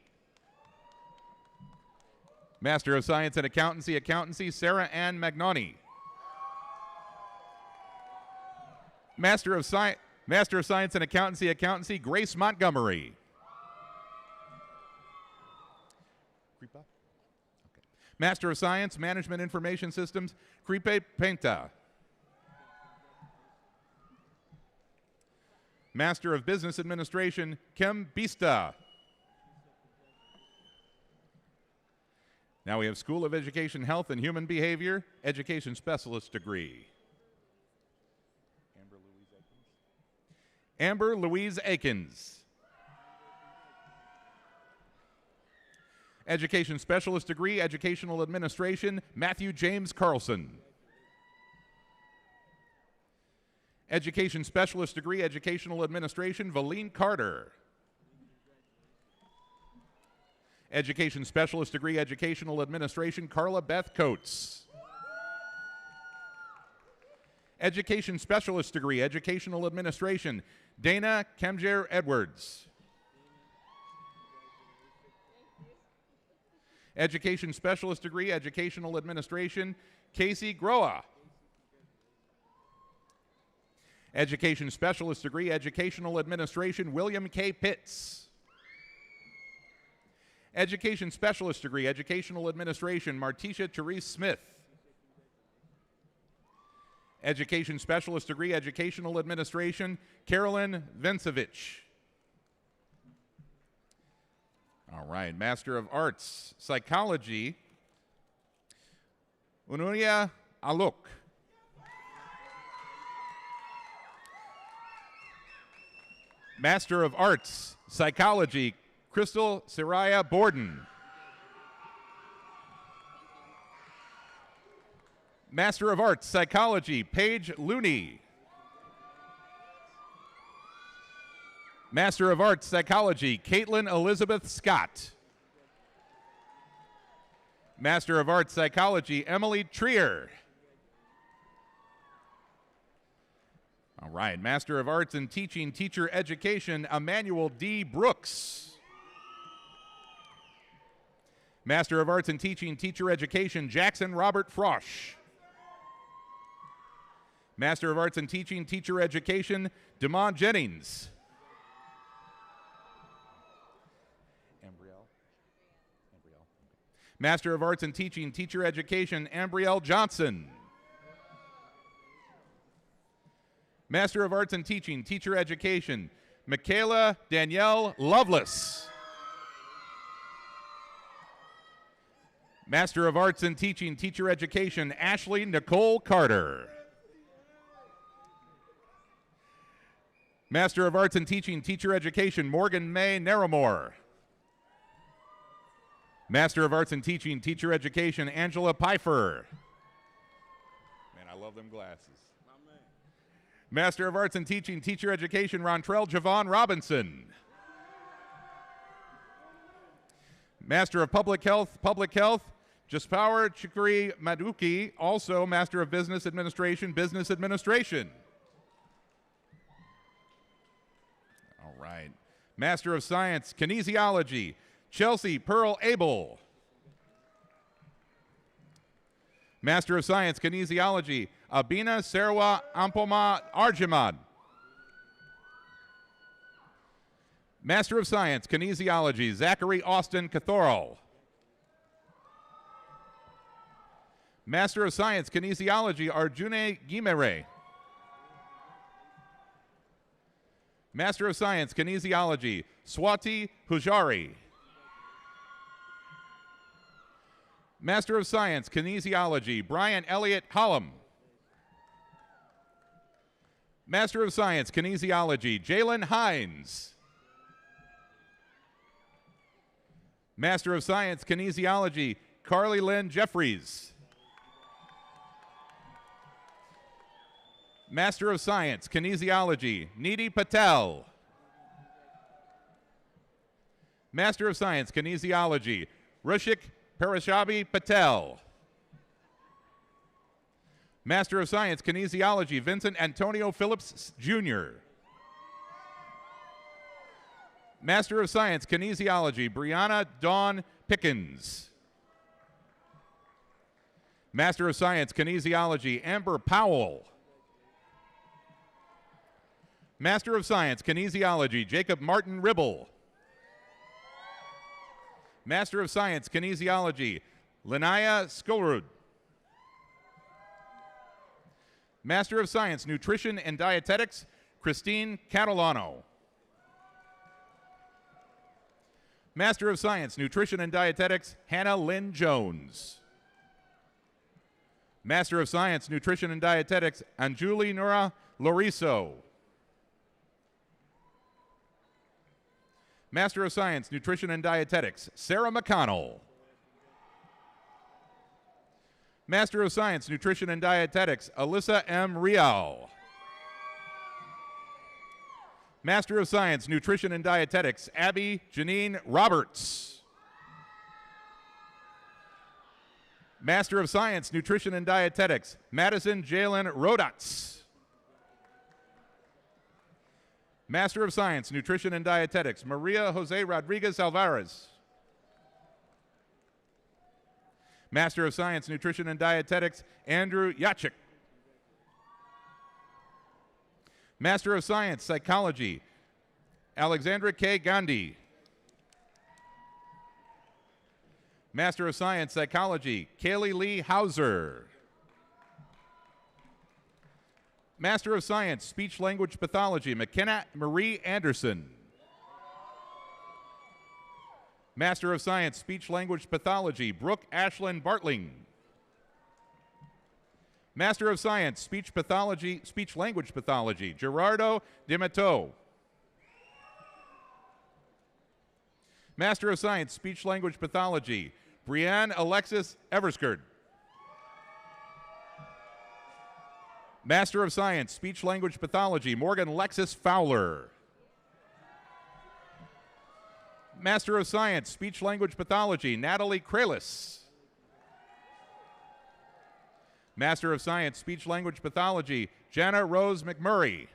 Master of Science in Accountancy, Sarah Ann Magnani. Master of Science in Accountancy, Grace Montgomery. Okay. Master of Science, Management Information Systems, Kripe Penta. Master of Business Administration, Kim Bista. Now we have School of Education, Health, and Human Behavior, Education Specialist degree. Amber Louise Akins. Education Specialist degree, Educational Administration, Matthew James Carlson. Education Specialist degree, Educational Administration, Valine Carter. Education Specialist degree, Educational Administration, Carla Beth Coates. Education Specialist degree, Educational Administration, Dana Kemjer Edwards. Education Specialist degree, Educational Administration, Casey Groa. Education Specialist degree, Educational Administration, William K. Pitts. Education Specialist degree, Educational Administration, Martisha Therese Smith. Education Specialist degree, Educational Administration, Carolyn Vencevich. All right, Master of Arts, Psychology, Unuya Aluk. Master of Arts, Psychology, Crystal Saraya Borden. Master of Arts, Psychology, Paige Looney. Master of Arts, Psychology, Caitlin Elizabeth Scott. Master of Arts, Psychology, Emily Trier. All right, Master of Arts in Teaching, Teacher Education, Emmanuel D. Brooks. Master of Arts in Teaching, Teacher Education, Jackson Robert Frosch. Master of Arts in Teaching, Teacher Education, Demond Jennings. Master of Arts in Teaching, Teacher Education, Ambrielle Johnson. Master of Arts in Teaching, Teacher Education, Michaela Danielle Lovelace. Master of Arts in Teaching, Teacher Education, Ashley Nicole Carter. Master of Arts in Teaching, Teacher Education, Morgan May Naramore. Master of Arts in Teaching, Teacher Education, Angela Pfeiffer. Man, I love them glasses. Master of Arts in Teaching, Teacher Education, Rontrell Javon Robinson. Master of Public Health, Jaspower Chikri Maduki, also Master of Business Administration, Business Administration. All right. Master of Science, Kinesiology, Chelsea Pearl Abel. Master of Science, Kinesiology, Abina Serwa Ampoma Arjimad. Master of Science, Kinesiology, Zachary Austin Cathoral. Master of Science, Kinesiology, Arjune Gimere. Master of Science, Kinesiology, Swati Pujari. Master of Science, Kinesiology, Brian Elliott Hollum. Master of Science, Kinesiology, Jalen Hines. Master of Science, Kinesiology, Carly Lynn Jeffries. Master of Science, Kinesiology, Nidhi Patel. Master of Science, Kinesiology, Rushik Parashabi Patel. Master of Science, Kinesiology, Vincent Antonio Phillips Jr. Master of Science, Kinesiology, Brianna Dawn Pickens. Master of Science, Kinesiology, Amber Powell. Master of Science, Kinesiology, Jacob Martin Ribble. Master of Science, Kinesiology, Linnea Skolrud. Master of Science, Nutrition and Dietetics, Christine Catalano. Master of Science, Nutrition and Dietetics, Hannah Lynn Jones. Master of Science, Nutrition and Dietetics, Anjuli Nura Loriso. Master of Science, Nutrition and Dietetics, Sarah McConnell. Master of Science, Nutrition and Dietetics, Alyssa M. Rial. Master of Science, Nutrition and Dietetics, Abby Janine Roberts. Master of Science, Nutrition and Dietetics, Madison Jalen Rodats. Master of Science, Nutrition and Dietetics, Maria Jose Rodriguez Alvarez. Master of Science, Nutrition and Dietetics, Andrew Yachik. Master of Science, Psychology, Alexandra K. Gandhi. Master of Science, Psychology, Kaylee Lee Hauser. Master of Science, Speech Language Pathology, McKenna Marie Anderson. Master of Science, Speech Language Pathology, Brooke Ashlyn Bartling. Master of Science, Speech Pathology, Speech Language Pathology, Gerardo Dimato. Master of Science, Speech Language Pathology, Brianne Alexis Everskirt. Master of Science, Speech Language Pathology, Morgan Lexis Fowler. Master of Science, Speech Language Pathology, Natalie Kralis. Master of Science, Speech Language Pathology, Jana Rose McMurray.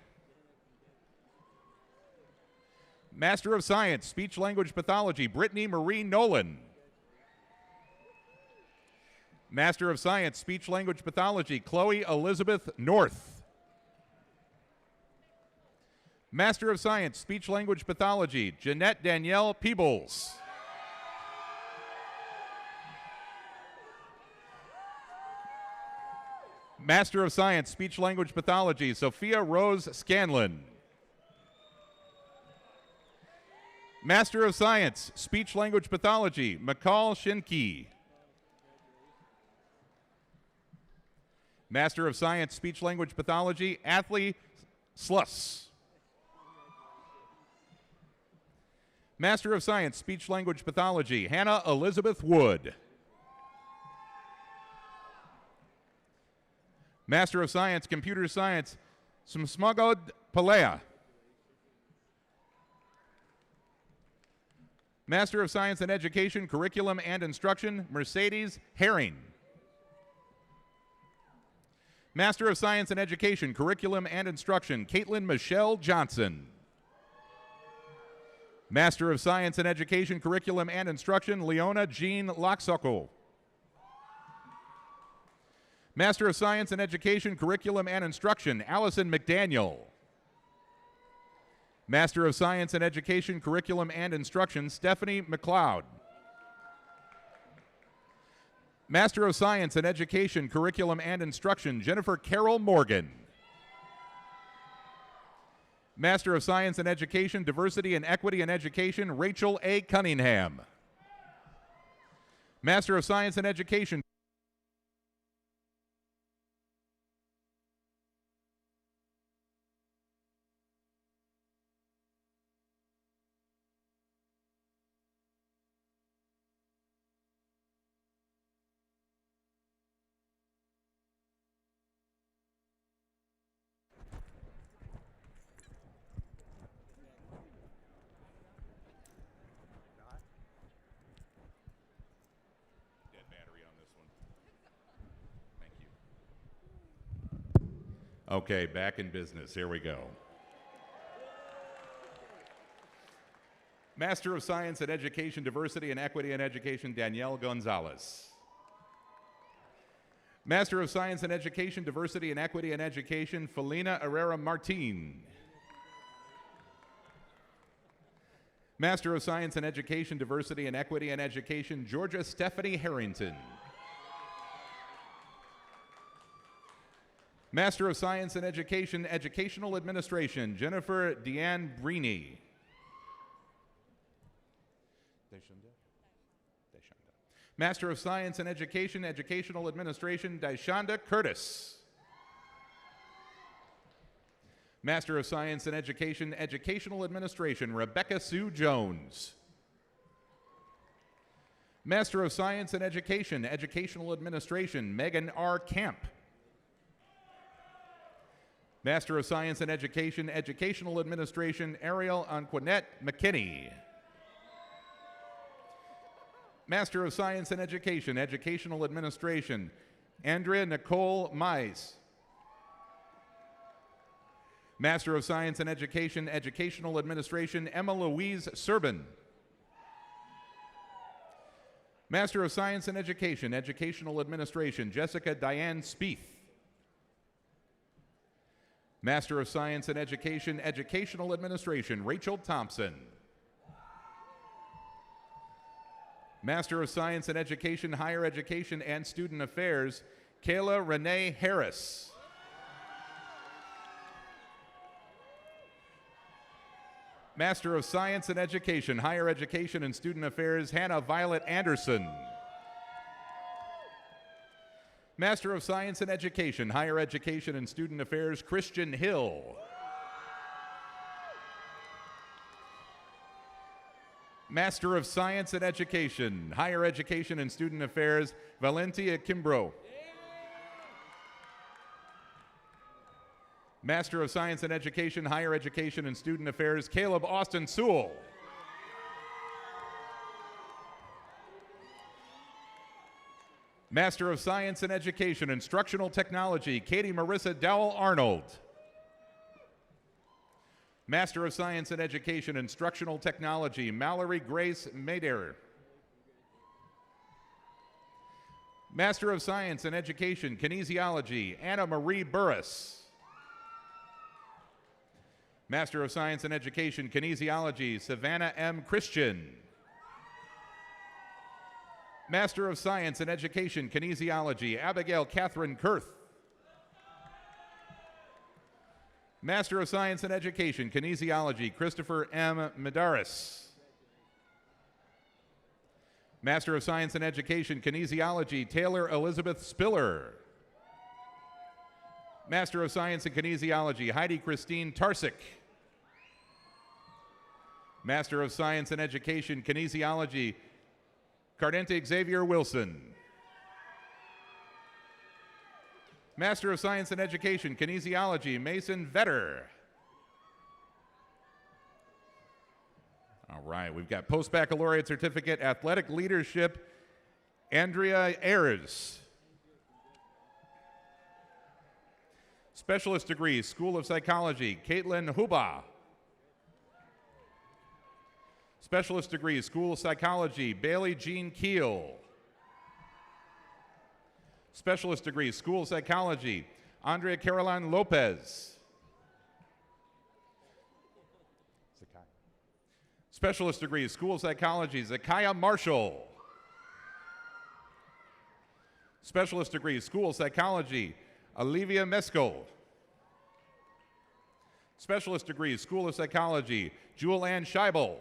Master of Science, Speech Language Pathology, Brittany Marie Nolan. Master of Science, Speech Language Pathology, Chloe Elizabeth North. Master of Science, Speech Language Pathology, Jeanette Danielle Peebles. Master of Science, Speech Language Pathology, Sophia Rose Scanlon. Master of Science, Speech Language Pathology, McCall Shinke. Master of Science, Speech Language Pathology, Athley Sluss. Master of Science, Speech Language Pathology, Hannah Elizabeth Wood. Master of Science, Computer Science, Smugod Palea. Master of Science in Education, Curriculum and Instruction, Mercedes Herring. Master of Science in Education, Curriculum and Instruction, Caitlin Michelle Johnson. Master of Science in Education, Curriculum and Instruction, Leona Jean Loxoco. Master of Science in Education, Curriculum and Instruction, Allison McDaniel. Master of Science in Education, Curriculum and Instruction, Stephanie McLeod. Master of Science in Education, Curriculum and Instruction, Jennifer Carol Morgan. Master of Science in Education, Diversity and Equity in Education, Rachel A. Cunningham. Master of Science in Education, Okay, back in business. Here we go. Master of Science in Education, Diversity and Equity in Education, Danielle Gonzalez. Master of Science in Education, Diversity and Equity in Education, Felina Herrera Martin. Master of Science in Education, Diversity and Equity in Education, Georgia Stephanie Harrington. Master of Science in Education, Educational Administration, Jennifer Deanne Brini. Master of Science in Education, Educational Administration, Daishonda Curtis. Master of Science in Education, Educational Administration, Rebecca Sue Jones. Master of Science in Education, Educational Administration, Megan R. Camp. Master of Science in Education, Educational Administration, Ariel Anquinette McKinney. Master of Science in Education, Educational Administration, Andrea Nicole Mais. Master of Science in Education, Educational Administration, Emma Louise Serbin. Master of Science in Education, Educational Administration, Jessica Diane Spieth. Master of Science in Education, Educational Administration, Rachel Thompson. Master of Science in Education, Higher Education and Student Affairs, Kayla Renee Harris. Master of Science in Education, Higher Education and Student Affairs, Hannah Violet Anderson. Master of Science in Education, Higher Education and Student Affairs, Christian Hill. Master of Science in Education, Higher Education and Student Affairs, Valentia Kimbrough. Master of Science in Education, Higher Education and Student Affairs, Caleb Austin Sewell. Master of Science in Education, Instructional Technology, Katie Marissa Dowell Arnold. Master of Science in Education, Instructional Technology, Mallory Grace Mader. Master of Science in Education, Kinesiology, Anna Marie Burris. Master of Science in Education, Kinesiology, Savannah M. Christian. Master of Science in Education, Kinesiology, Abigail Catherine Kurth. Master of Science in Education, Kinesiology, Christopher M. Medaris. Master of Science in Education, Kinesiology, Taylor Elizabeth Spiller. Master of Science in Kinesiology, Heidi Christine Tarsick. Master of Science in Education, Kinesiology, Cardente Xavier Wilson. Master of Science in Education, Kinesiology, Mason Vetter. All right, we've got Post-Baccalaureate Certificate, Athletic Leadership, Andrea Ayers. Specialist Degree, School of Psychology, Caitlin Huba. Specialist Degree, School of Psychology, Bailey Jean Keel. Specialist Degree, School of Psychology, Andrea Caroline Lopez. Specialist Degree, School of Psychology, Zakaya Marshall. Specialist Degree, School of Psychology, Olivia Mescal. Specialist Degree, School of Psychology, Jewel Ann Scheibel.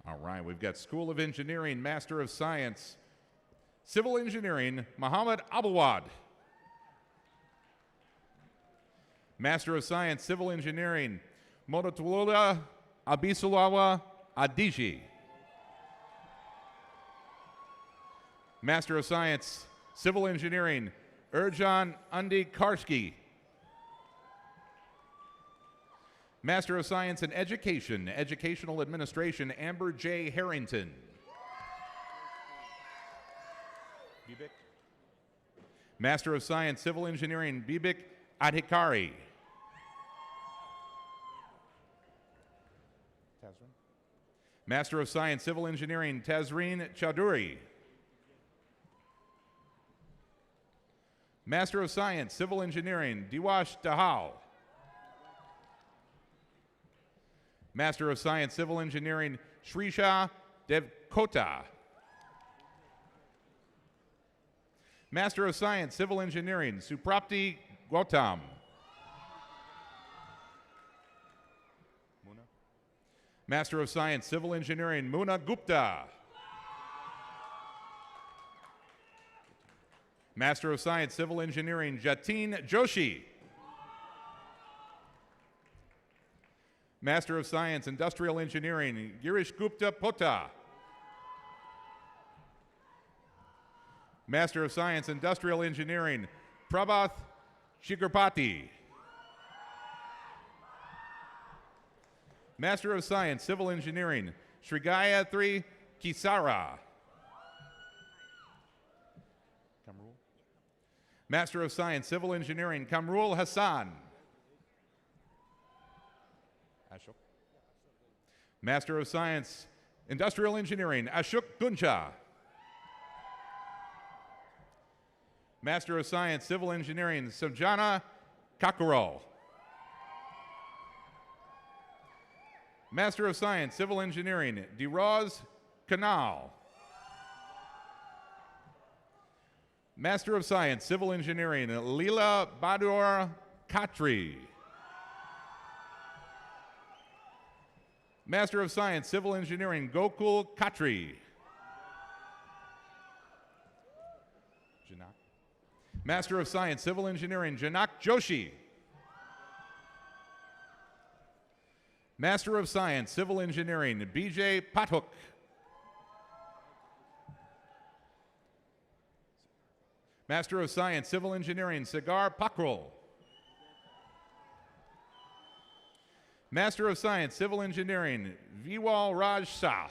All right, we've got School of Engineering, Master of Science, Civil Engineering, Muhammad Abawad. Master of Science, Civil Engineering, Mototulula Abisulawa Adiji. Master of Science, Civil Engineering, Erjan Undi Karski. Master of Science in Education, Educational Administration, Amber J. Harrington. Bibik. Master of Science, Civil Engineering, Bibik Adhikari. Master of Science, Civil Engineering, Tazreen Chowdhury. Master of Science, Civil Engineering, Diwash Dahal. Master of Science, Civil Engineering, Shrisha Devkota. Master of Science, Civil Engineering, Suprapti Gautam. Master of Science, Civil Engineering, Muna Gupta. Master of Science, Civil Engineering, Jatin Joshi. Master of Science, Industrial Engineering, Girish Gupta Pota. Master of Science, Industrial Engineering, Prabhath Shikarpati. Master of Science, Civil Engineering, Srigayatri Kisara. Master of Science, Civil Engineering, Kamrul Hassan. Master of Science, Industrial Engineering, Ashok Gunja. Master of Science, Civil Engineering, Samjana Kakural. Master of Science, Civil Engineering, Diraz Kanal. Master of Science, Civil Engineering, Leela Badur Khatri. Master of Science, Civil Engineering, Gokul Khatri. Master of Science, Civil Engineering, Janak Joshi. Master of Science, Civil Engineering, BJ Pathuk. Master of Science, Civil Engineering, Sagar Pakrul. Master of Science, Civil Engineering, Viwal Raj Shah.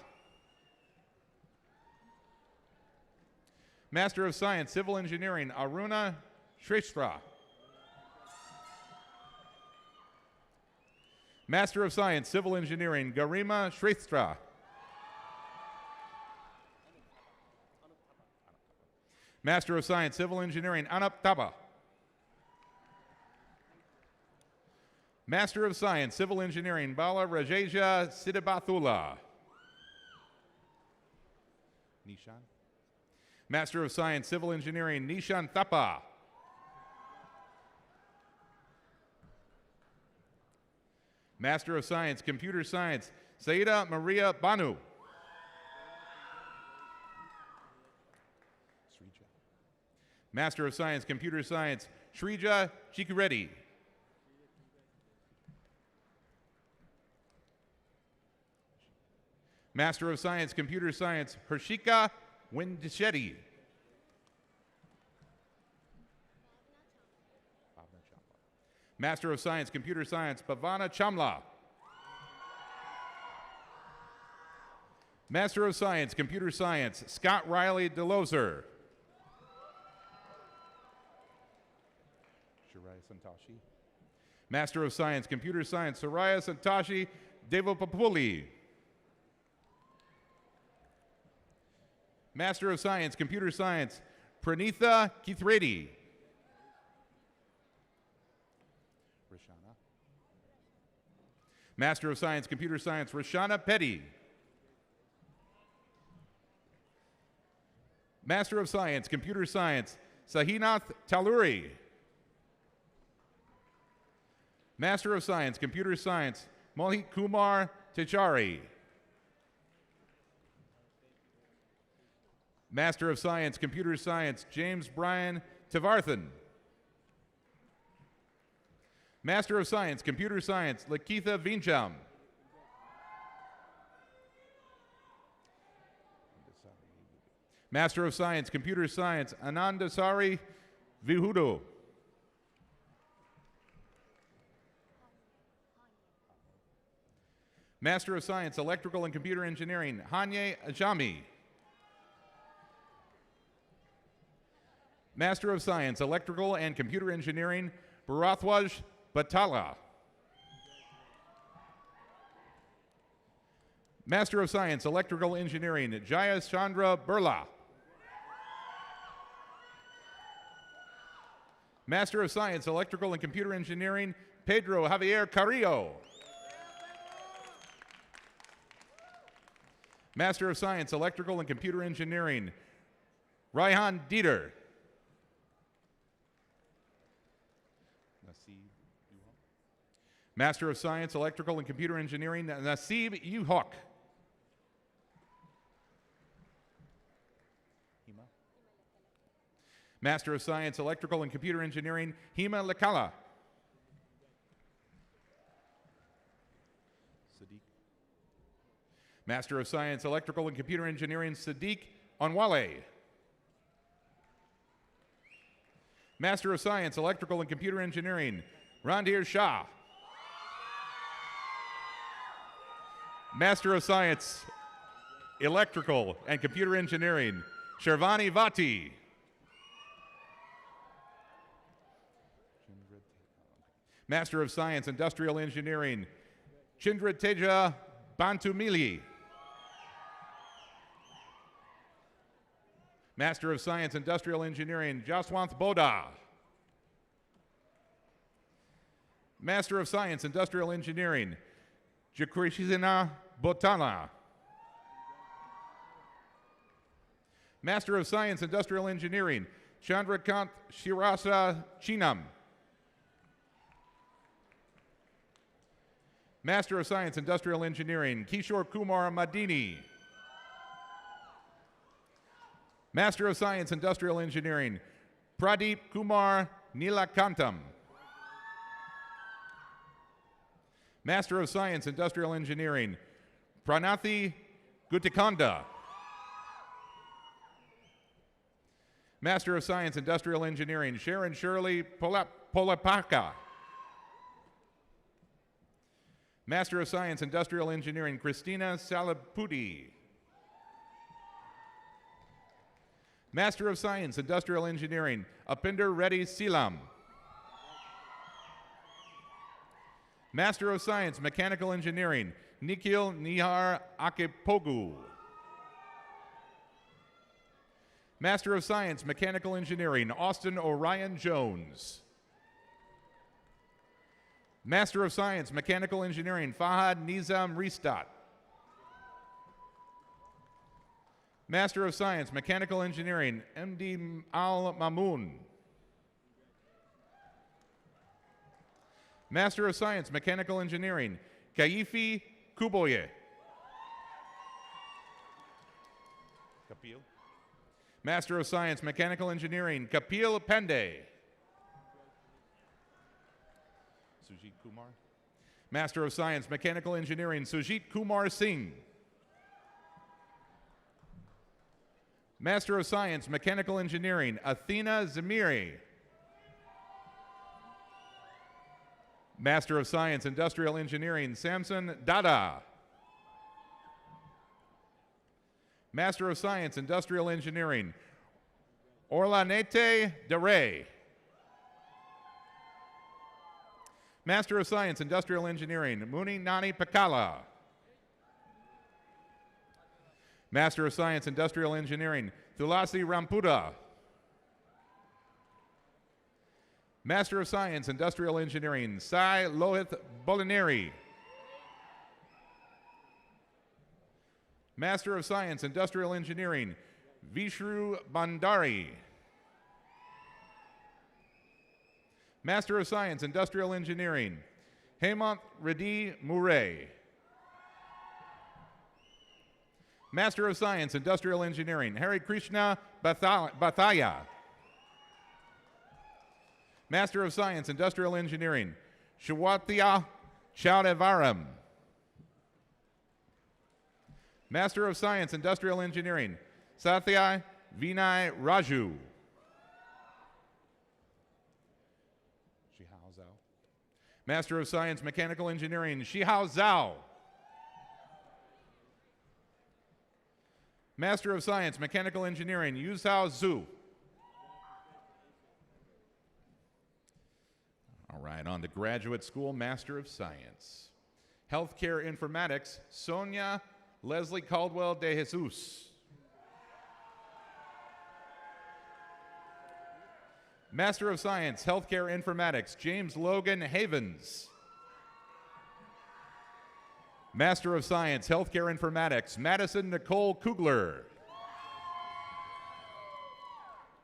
Master of Science, Civil Engineering, Aruna Shrestha. Master of Science, Civil Engineering, Garima Shrestha. Master of Science, Civil Engineering, Anup Taba. Master of Science, Civil Engineering, Bala Rajeja Siddhabathula. Nishan. Master of Science, Civil Engineering, Nishan Thapa. Master of Science, Computer Science, Saida Maria Banu. Master of Science, Computer Science, Shrija Chikureddy. Master of Science, Computer Science, Hershika Windishetty. Master of Science, Computer Science, Bhavana Chamla. Master of Science, Computer Science, Scott Riley DeLozer. Master of Science, Computer Science, Soraya Santashi Devapapuli. Master of Science, Computer Science, Pranitha Keith-Reddy. Master of Science, Computer Science, Rashana Petty. Master of Science, Computer Science, Sahinath Taluri. Master of Science, Computer Science, Mohit Kumar Tichari. Master of Science, Computer Science, James Brian Tavarthan. Master of Science, Computer Science, Lakitha Vincham. Master of Science, Computer Science, Anandasari Vihudo. Master of Science, Electrical and Computer Engineering, Hanye Ajami. Master of Science, Electrical and Computer Engineering, Bharathwaj Batala. Master of Science, Electrical Engineering, Jaya Chandra Burla. Master of Science, Electrical and Computer Engineering, Pedro Javier Carrillo. Master of Science, Electrical and Computer Engineering, Raihan Dieter. Master of Science, Electrical and Computer Engineering, Nasib Yuhok. Master of Science, Electrical and Computer Engineering, Hima Lakala. Master of Science, Electrical and Computer Engineering, Sadiq Onwale. Master of Science, Electrical and Computer Engineering, Randhir Shah. Master of Science, Electrical and Computer Engineering, Sharvani Vati. Master of Science, Industrial Engineering, Chindra Teja Bantumili. Master of Science, Industrial Engineering, Jaswanth Boda. Master of Science, Industrial Engineering, Jakrishina Botana. Master of Science, Industrial Engineering, Chandrakant Shirasa Chinam. Master of Science, Industrial Engineering, Kishore Kumar Madini. Master of Science, Industrial Engineering, Pradeep Kumar Nilakantam. Master of Science, Industrial Engineering, Pranathi Gutikonda. Master of Science, Industrial Engineering, Sharon Shirley Polapaka. Master of Science, Industrial Engineering, Christina Salapudi. Master of Science, Industrial Engineering, Apinder Reddy Seelam. Master of Science, Mechanical Engineering, Nikhil Nihar Akepogu. Master of Science, Mechanical Engineering, Austin Orion Jones. Master of Science, Mechanical Engineering, Fahad Nizam Ristat. Master of Science, Mechanical Engineering, MD Al Mamoun. Master of Science, Mechanical Engineering, Kaifi Kuboye. Kapil. Master of Science, Mechanical Engineering, Kapil Pende. Sujit Kumar. Master of Science, Mechanical Engineering, Sujit Kumar Singh. Master of Science, Mechanical Engineering, Athena Zamiri. Master of Science, Industrial Engineering, Samson Dada. Master of Science, Industrial Engineering, Orlanete Dere. Master of Science, Industrial Engineering, Muni Nani Pakala. Master of Science, Industrial Engineering, Thulasi Rampuda. Master of Science, Industrial Engineering, Sai Lohith Bolineri. Master of Science, Industrial Engineering, Vishru Bandari. Master of Science, Industrial Engineering, Hemant Reddy Murray. Master of Science, Industrial Engineering, Hari Krishna Bathaya. Master of Science, Industrial Engineering, Shawatya Chowdevaram. Master of Science, Industrial Engineering, Satya Vinay Raju. Shihao Zhao. Master of Science, Mechanical Engineering, Shihao Zhao. Master of Science, Mechanical Engineering, Yuzhao Zhu. All right, on to Graduate School, Master of Science. Healthcare Informatics, Sonia Leslie Caldwell de Jesus. Master of Science, Healthcare Informatics, James Logan Havens. Master of Science, Healthcare Informatics, Madison Nicole Kugler.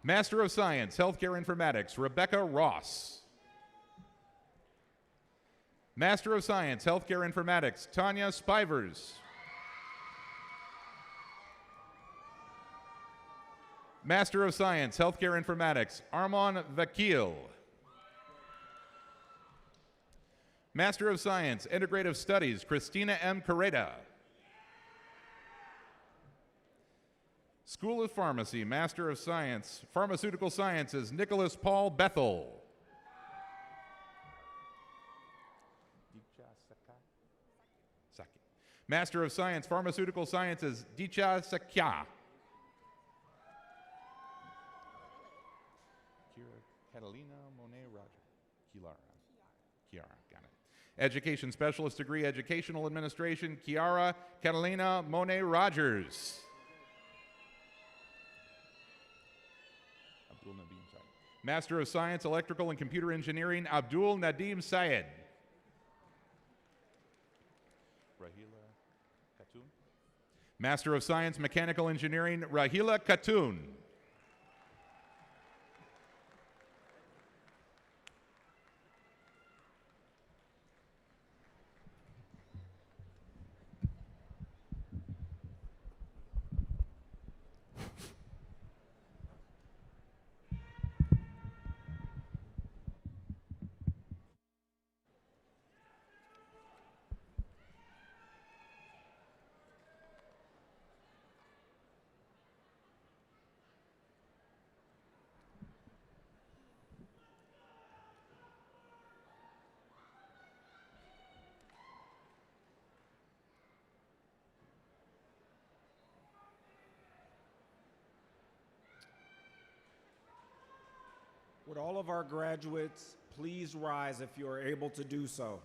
Master of Science, Healthcare Informatics, Rebecca Ross. Master of Science, Healthcare Informatics, Tanya Spivers. Master of Science, Healthcare Informatics, Armand Vakil. Master of Science, Integrative Studies, Christina M. Carreta. School of Pharmacy, Master of Science, Pharmaceutical Sciences, Nicholas Paul Bethel. Saki. Master of Science, Pharmaceutical Sciences, Dicha Sakya. Catalina Monet Roger. Kiara, got it. Education Specialist Degree, Educational Administration, Kiara Catalina Monet Rogers. Abdul Nadim Syed. Master of Science, Electrical and Computer Engineering, Abdul Nadim Syed. Rahila Khatun. Master of Science, Mechanical Engineering, Rahila Khatun. Would all of our graduates please rise if you are able to do so?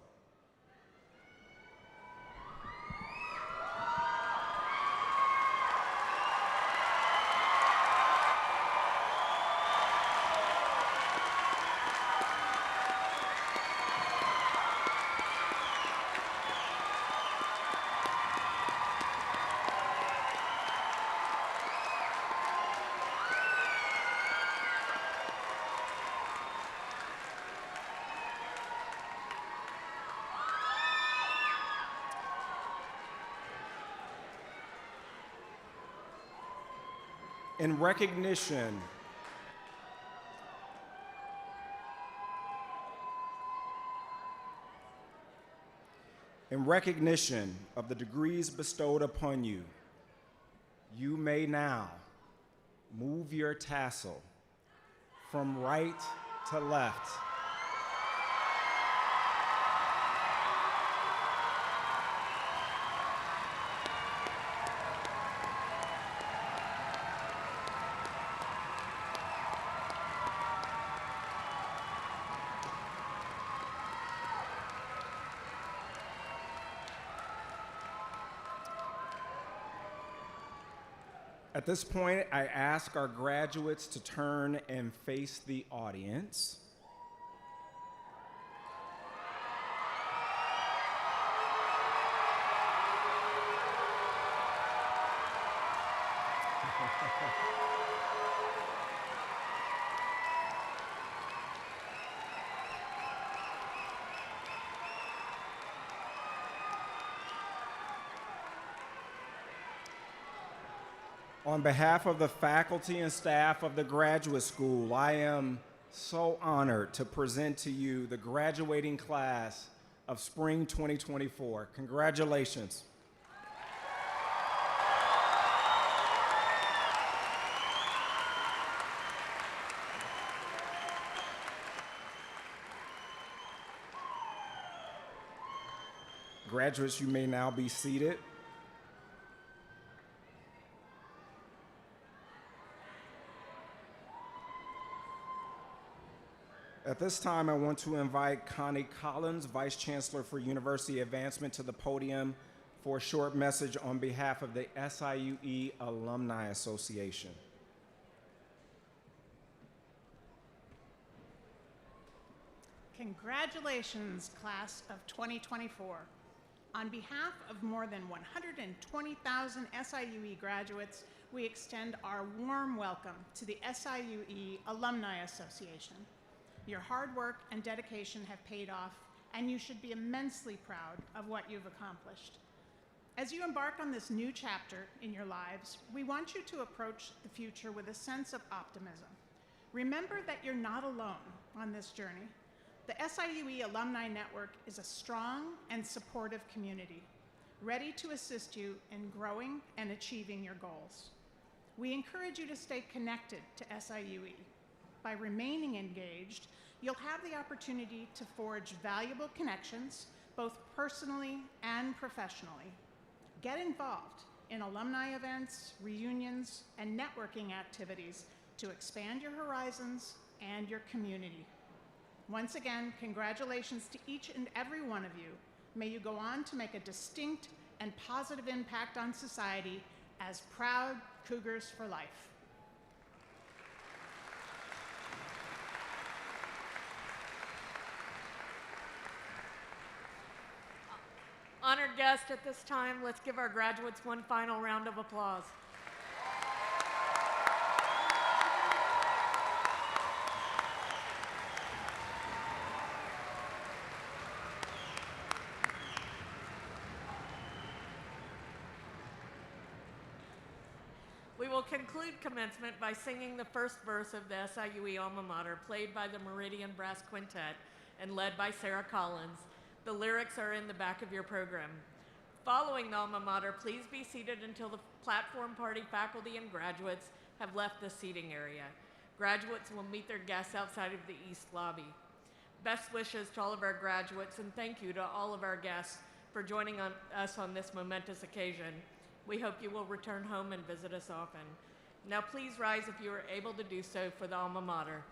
In recognition of the degrees bestowed upon you, you may now move your tassel from right to left. At this point, I ask our graduates to turn and face the audience. On behalf of the faculty and staff of the Graduate School, I am so honored to present to you the graduating class of Spring 2024. Congratulations. Graduates, you may now be seated. At this time, I want to invite Connie Collins, Vice Chancellor for University Advancement, to the podium for a short message on behalf of the SIUE Alumni Association. Congratulations, class of 2024. On behalf of more than 120,000 SIUE graduates, we extend our warm welcome to the SIUE Alumni Association. Your hard work and dedication have paid off, and you should be immensely proud of what you've accomplished. As you embark on this new chapter in your lives, we want you to approach the future with a sense of optimism. Remember that you're not alone on this journey. The SIUE Alumni Network is a strong and supportive community, ready to assist you in growing and achieving your goals. We encourage you to stay connected to SIUE. By remaining engaged, you'll have the opportunity to forge valuable connections, both personally and professionally. Get involved in alumni events, reunions, and networking activities to expand your horizons and your community. Once again, congratulations to each and every one of you. May you go on to make a distinct and positive impact on society as proud Cougars for life. Honored guests, at this time, let's give our graduates one final round of applause. We will conclude commencement by singing the first verse of the SIUE alma mater, played by the Meridian Brass Quintet and led by Sarah Collins. The lyrics are in the back of your program. Following the alma mater, please be seated until the platform party faculty and graduates have left the seating area. Graduates will meet their guests outside of the East Lobby. Best wishes to all of our graduates, and thank you to all of our guests for joining us on this momentous occasion. We hope you will return home and visit us often. Now please rise if you are able to do so for the alma mater.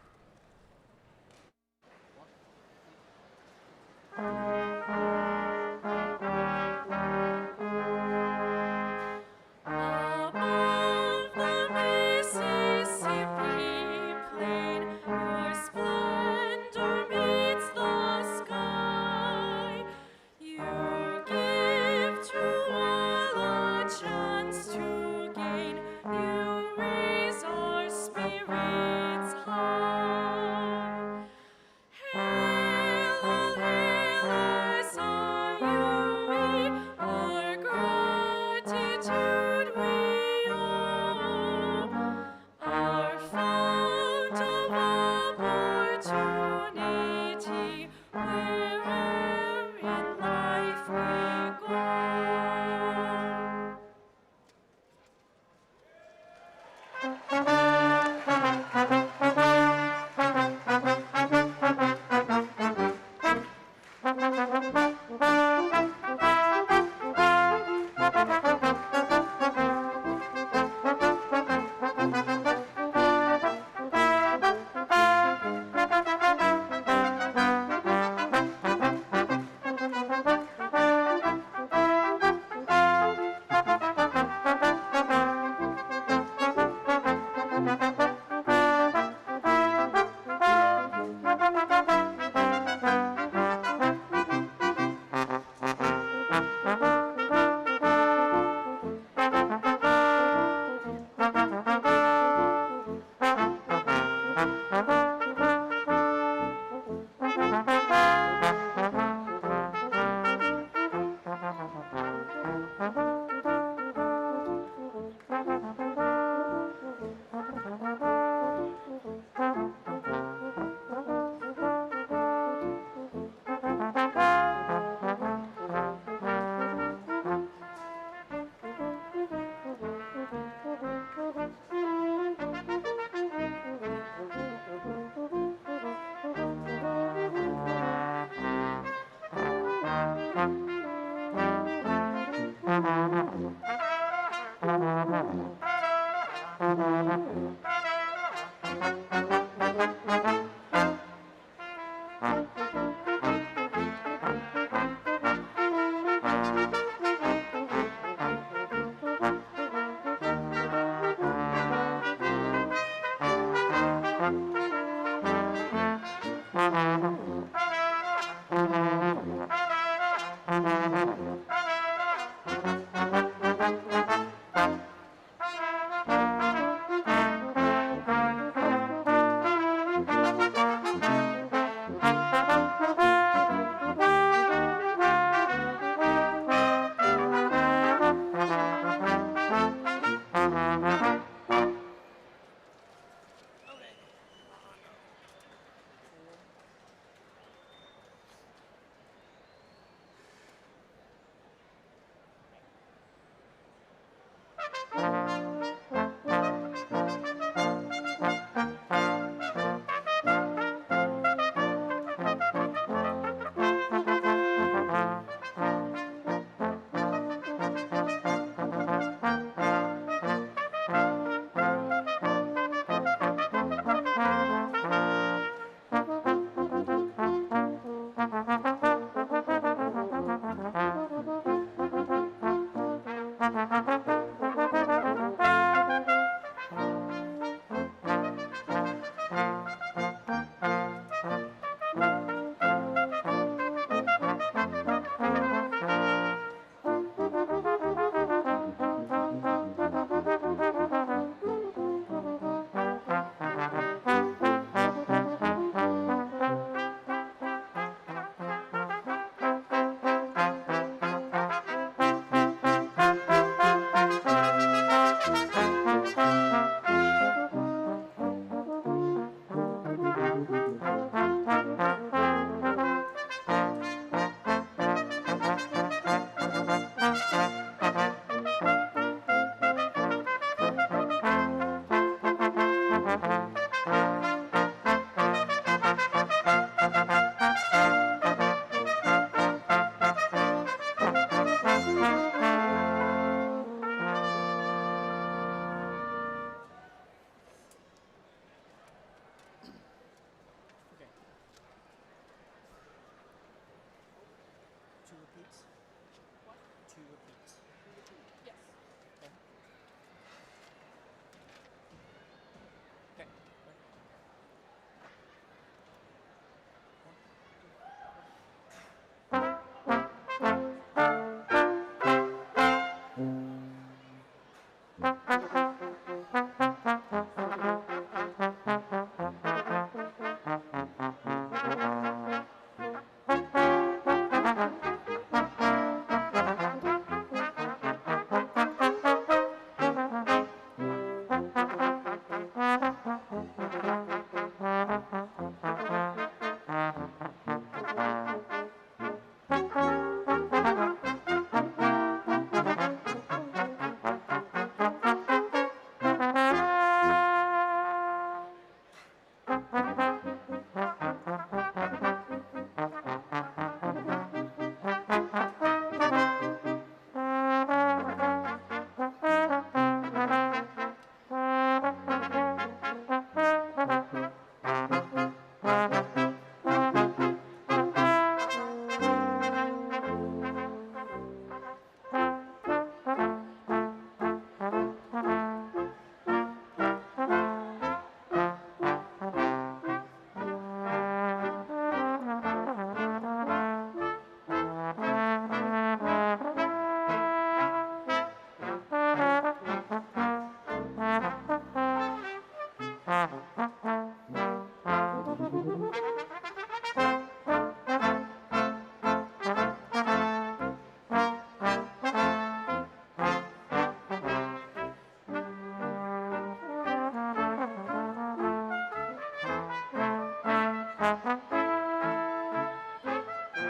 Above the Mississippi plain, your splendor meets the sky. You give to all a chance to gain. You raise our spirits high. Hail, hail, Two repeats. What? Two repeats.